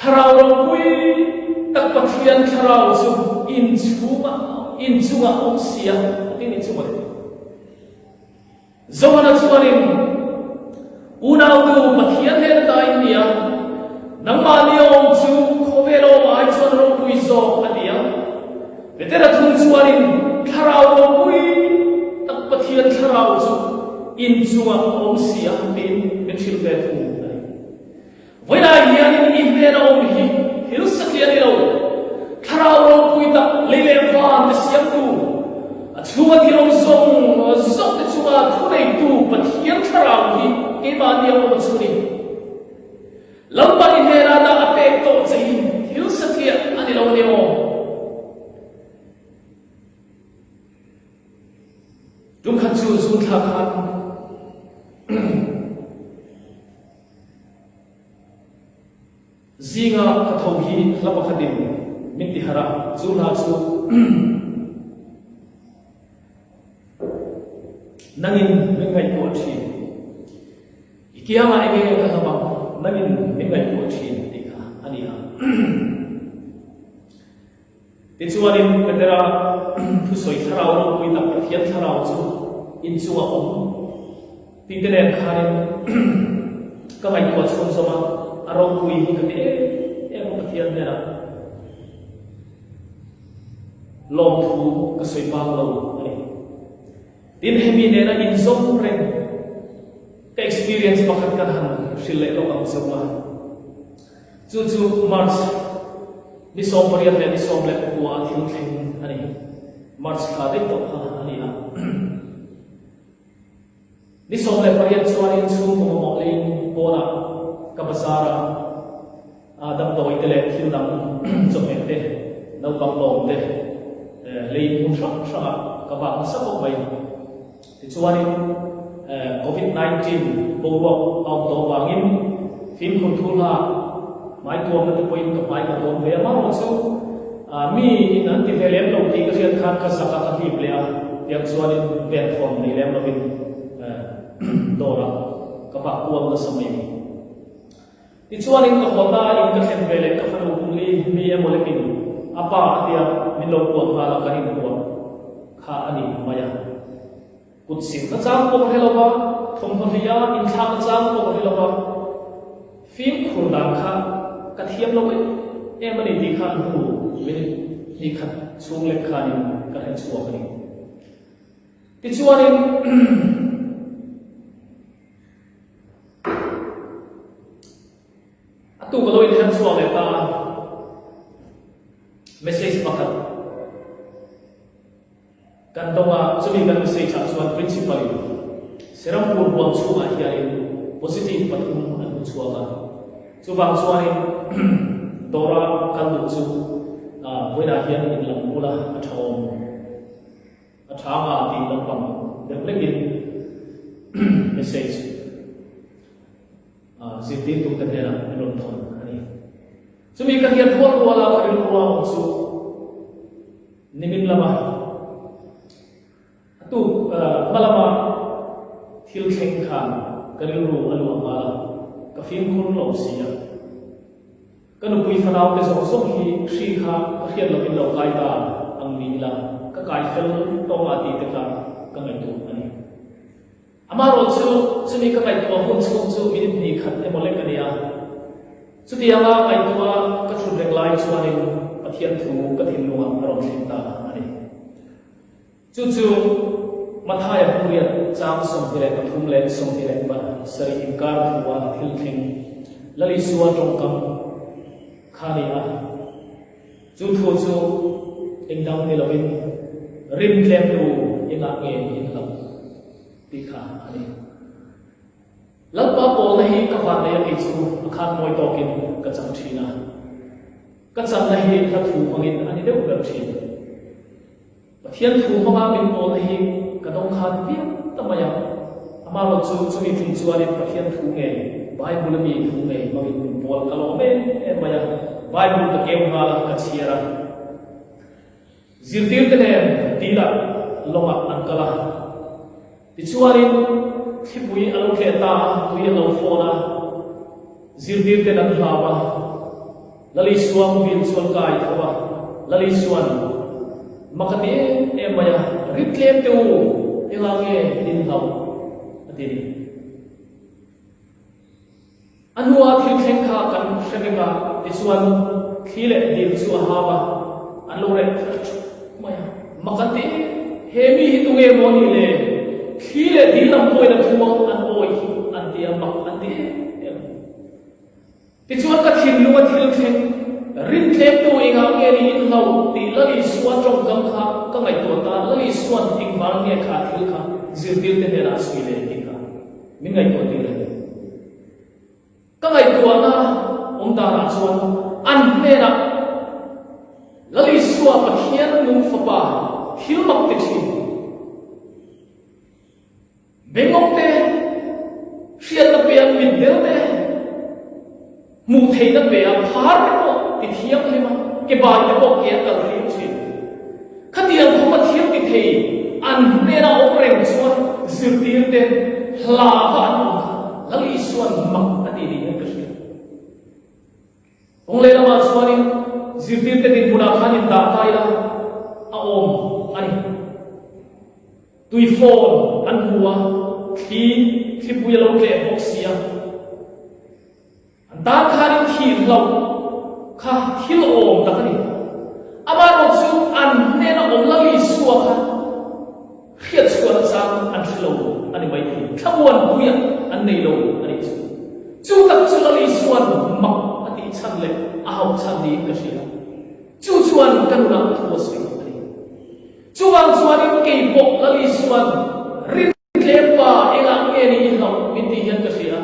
Lalawmpuii tak pathian tharau chu in chunga ong sia ini chunga zona chuanin unau tu pathian hen ta india nangma niom chu khawvêl ai chuan Lalawmpuii zo ania vetera thun chuanin Lalawmpuii tak pathian tharau chu in chunga ong sia tin men thil ve thu voina hian in ven om hi hil sakhian lo Lalawmpuii ta lele van de siam tu chunga thilom zong te chunga thunei tu pathian tharau hi ke ba niam om chuni lamba ni hera da apek to chei hil sakhia ani lo nemo dung khan chu zum tha khan zinga kathohi lapa khadim minti hara chuna chu nangin mingai ko thi ikiyama ege ka hama nangin mingai ko thi tika ania tichuanin pendera phusoi tharau ro pui tak pathian tharau chu in chu a om tinrêng kharin ka mai ko chhom soma Lalawmpuii hi kami pathian nera Chawngthu ka soi pang lo ani tin hemi nera in zom reng ka experience pakhat kan han sile lo ang soma chu mars ni som pariat ni som le ko a thil thing ani mars kha de to kha ani a ni som le pariat chuanin chung ko mo lein bona kabasara adam doi tele thildam chomem te no bang lom te lei mun shak shaka kaba sa ko bai ti chuanin covid-19 bobo out do wangin fin khun thula mai tuam na point ka mai ka dom ve ma ro so mi nan ti velem lo ti ka sian khan ka saka ka hi plea yang chuanin ven khom ni lem lo bin dora kaba kuam na samai tichuanin ka khota in ka khen vele ka faru kumli mi molekin apa atia min lo ko hala ka hin ko kha ani maya kutsin na chang ko helowa thom thia in thang chang ko helowa film khurdan kha ka thiam lo e mani ti kha hu min ni kha chung le kha ni ka hen chuwa ni tichuanin tu kalau ini kan suami ta message pakat kan donga sumi kan message suan principal seram pur buang suama hian positif patung an suama subang suani dora kan lu wena hian in lam pula Ṭawngṭaina athanga di lampam dan lagi message Zidin tu kadera menonton ani. Sumi kahian tuan wala karil ruang su nimin lama. Tu malama thil kheng khan karil ru alu amala kafin khun lo sia. Kanu pui fanau ke song song hi shri kha kahian lo bin lo kai ta ang mi la ka kai fel to ati te ka ngai tu ani. Amaro chu sumi ka kai to hun chu min ni khat e mole ka nia chu ti anga kai to ka thun reng lai chu ani pathian thu ka thin luang rom sin ta ani chu mathaya puriat chang som hile ka thum le som hile ba sari inkar thuwa thil thing lali suwa tong kam khani a chu thu chu engdam ni lovin rim tlem tu ina nge in lam tikha ani lalpa pol nahi ka fa le ai chu khan moi tokin ka chang thina ka chang nahi ka thu angin ani deu ber thin pathian thu ma min pol nahi ka dong khan pi tamaya amaro chu mi tin chu ani pathian thu nge bible mi thu nge ma min pol ka lo me e maya bible ka kem hala ka chiara zirtir te ne tira longa ankala tichuarin thipui alo kheta tui alo fona zirdir te nan hlawa lali suam bin suan kai thawa lali suan makati e maya ritlem tu elange din hlaw atini anua thil theng kha kan shemeka tichuan khile din chu hawa anlore maya makati hemi hitunge moni le khile dilam poina thumang an oi an dia mak an dia ti chuan ka thin lunga thil theng rin thlem tu inga nge ni in lo ti lali suan trong gam kha ka ngai to ta lali suan ting wang nge kha thil kha zir dil te na sui le ti kha min ngai to ti le ka ngai to na ta na chuan an me na lali suwa pathian nu fa pa thil mak te thi bengok te fiat na pian min del te mu thei na pe a phar te po ti thiam le ma ke ba te po ke kal ri chi khatiam ko ma thiam ti thei an ne na opreng chuan zirtir te hla va an lali suan mak ati ri ka shi ong le na ma chuan zirtir te din puna khan in da tai la a om ani tui phone an huwa khi puya lo ke oxia ta kharin thil lo kha thil om ta kani ama ro chu an ne na om la li suwa kha khiat suwa cha an thlo ani mai thi thawan puya an nei lo ani chu tak chu la li suwa mak ati chan le a hau chan ni ka sia chu chuan kan na thu se ani chu wang chuan ke pok la li suwa rin le pa ela ke ni lo min ti hian ka sia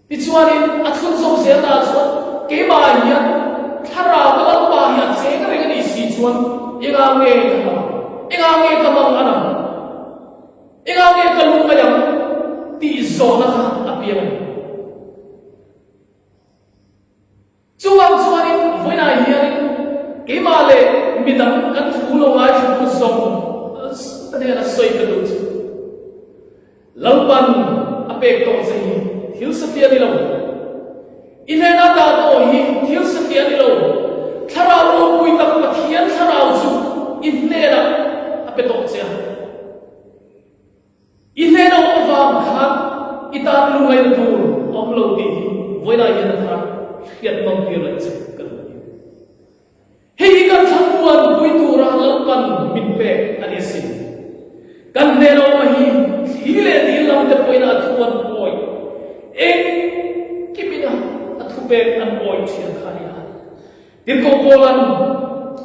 ti chuanin a thun som se ta chuan ke ba hian thara ka lo pa hian se ka ring ni si chuan ega nge ka ma ana ega nge ka lu ka yam ti zo na ka apia chuan chuanin voina hian ke ma le midam kan thu lo ngai thu zo ane na soi ka du lalpan apek to sei thil satia ni lo inena ta to hi thil satia ni lo tharau lo pui tak pathian tharau chu inena apeto sia inena ovam khan itan lu ngai na tur om lo ti voina yana thara khiat mong tir la che ka hei kan thamuan pui tura lalpan min pe ani si kan ne lo hi hile di lam te poina thuan poi eng kimina athupe an poi chian khania dir ko polan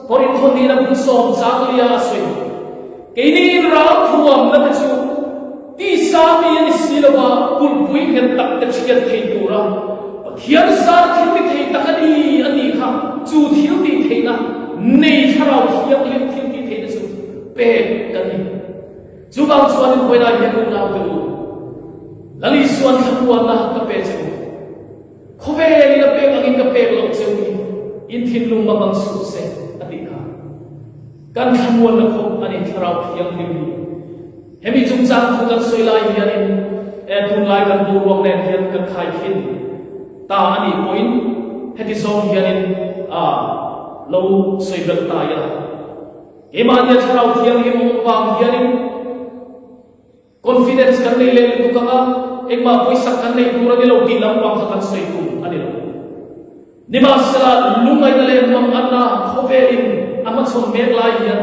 porin thoni na busom zanglia sui keini ra thuam na chu ti sami ni silwa pul pui hen tak te chian thei tura thian sar thil ti thei takani ani kha chu thil ti thei na nei tharau thiam lim thil ti thei na chu pe kani chu bang chuan khoina hian na tu lali suan thapuan na ka pe che khawvêl ni na pe angin ka pe lo che in thin lung ma bang su se ati kha kan thamuan na khop ani tharau thiam lim hemi chung chang thu kan soilai hian in tun lai kan du rong nen hian kan khai khin ta ani point heti zong hian in lo soibel ta ya emania tharau thiam hi mo wang hian in confidence kan nei le tu ka ekma poisa kan nei pura ni lo di lam wang kan soi tu ani lo nima sala lungai na le mam anna khawvêlin ama chon mek lai hian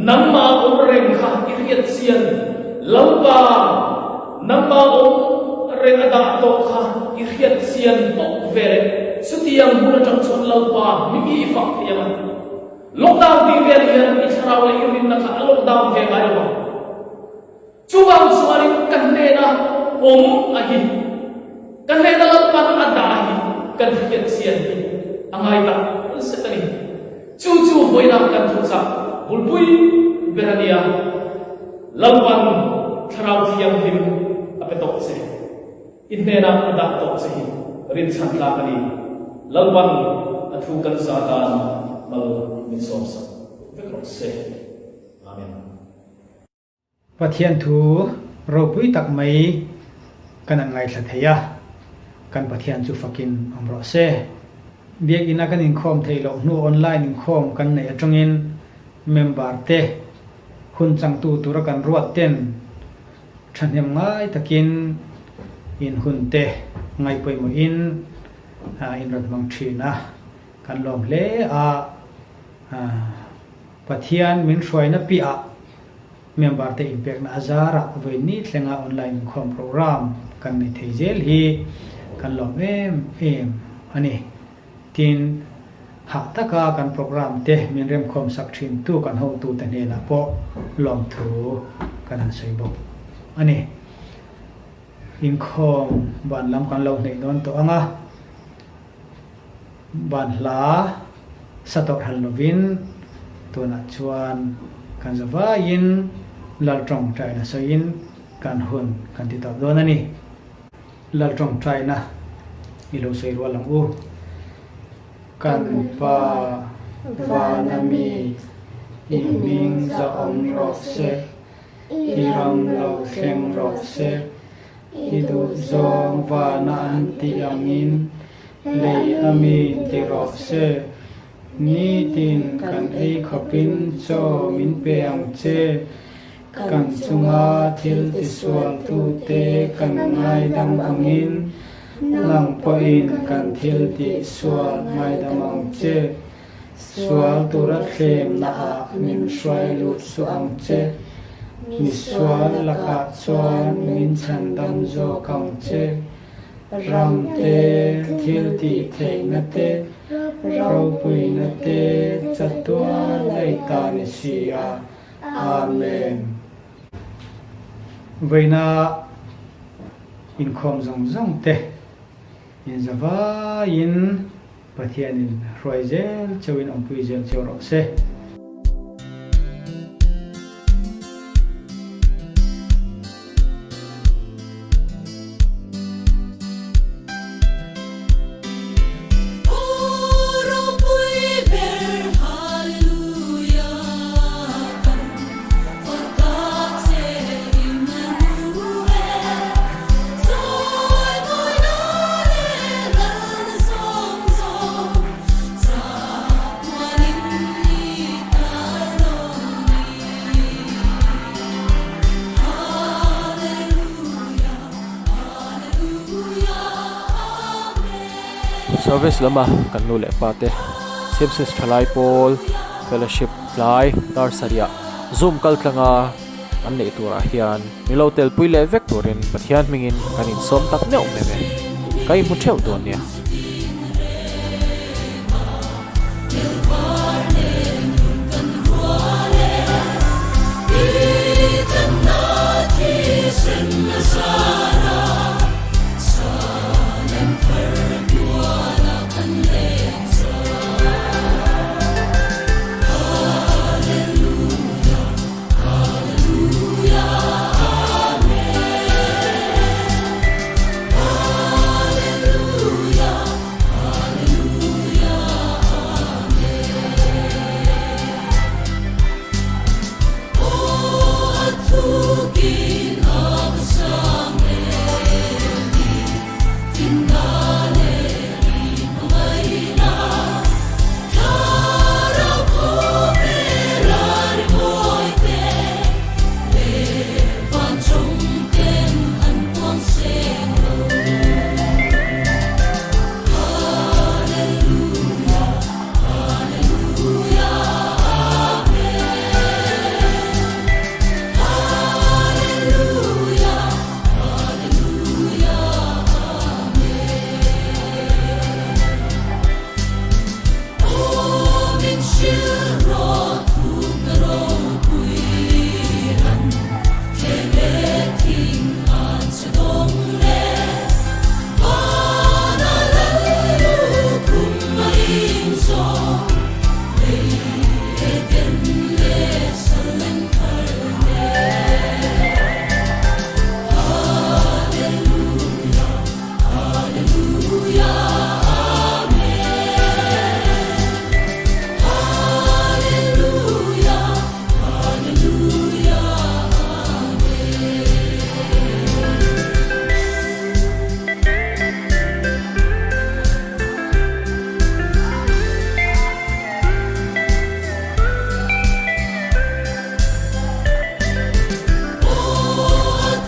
namma om reng kha iriat sian lampa namma om reng ada to kha iriat sian tok vele sutiang huna chang chon lalpa mi fak thiam lockdown di vel hian i tharau le irin na kha lockdown ve ga lo chuwang chuanin kan ne na om ahi kan ne na lalpan ada ahi kan hiat sian angai ta setani chu hoina kan thu cha bulpui berania lalpan tharau thiam him apetok se inne na ada to se rin chan la kani lalpan athu kan sa kan mal miso sa vekro se amen Pathian thu ropui tak mai kan ngai thla theya kan pathian chu fakin amro se biak ina kan Inkhawm thei lo nu online Inkhawm kan nei atangin member te hun changtu tura kan ruat ten thanem ngai takin in hun te ngai poi mo in rat mang thina kan lom le pathian min hruaina pi a member te impact na azara voi ni thlenga online Inkhawm program kan nei theizel hi kan lom em ani tin ha taka kan program te min remkhom sakthim tu kan ho tu te ne na po lom thu kan an soibo ani Inkhawm ban lam kan lo nei don to anga ban hla satok halnovin to na chuan kan zawa in Lalpa Ṭawngṭaina so in kan hun kan ti taw don ani Lalpa Ṭawngṭaina ilo sei ro lang u kan pa vanami iming za om ro se iram lo khem ro se idu zong vana anti angin lei ami ti ro se ni tin kan ei khopin cho min pe ang che kan chunga thil ti sual tu te kan ngai dam angin lang po in kan thil ti sual ngai dam ang che sual tu ra thlem na a min shwai lu su ang che mi sual laka chuan min chan dam zo kang che ram te thil ti thei na te rau pui na te chatua lai ta ni sia amen veina Inkhawm zong zong te in zava in Pathianni Hruaizel chawin ampui zel chawro se service lama kan nu le pate CMCS thalai pol fellowship lai Lalzarliana zoom kaltlanga an nei tura hian milo tel pui le vek turin pathian mingin kanin som tak neu me me kai mu theu don nia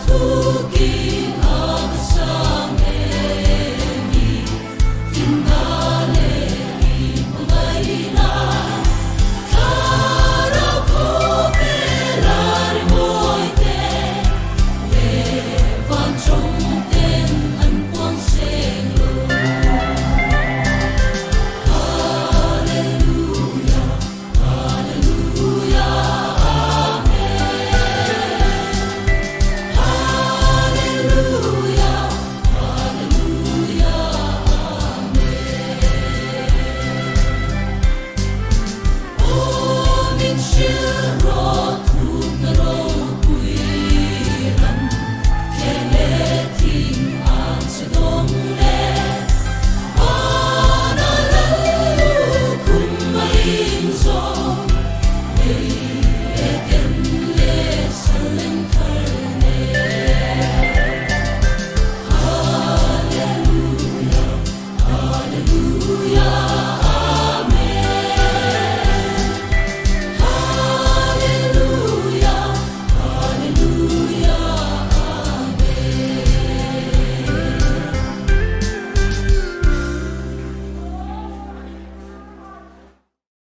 Tuki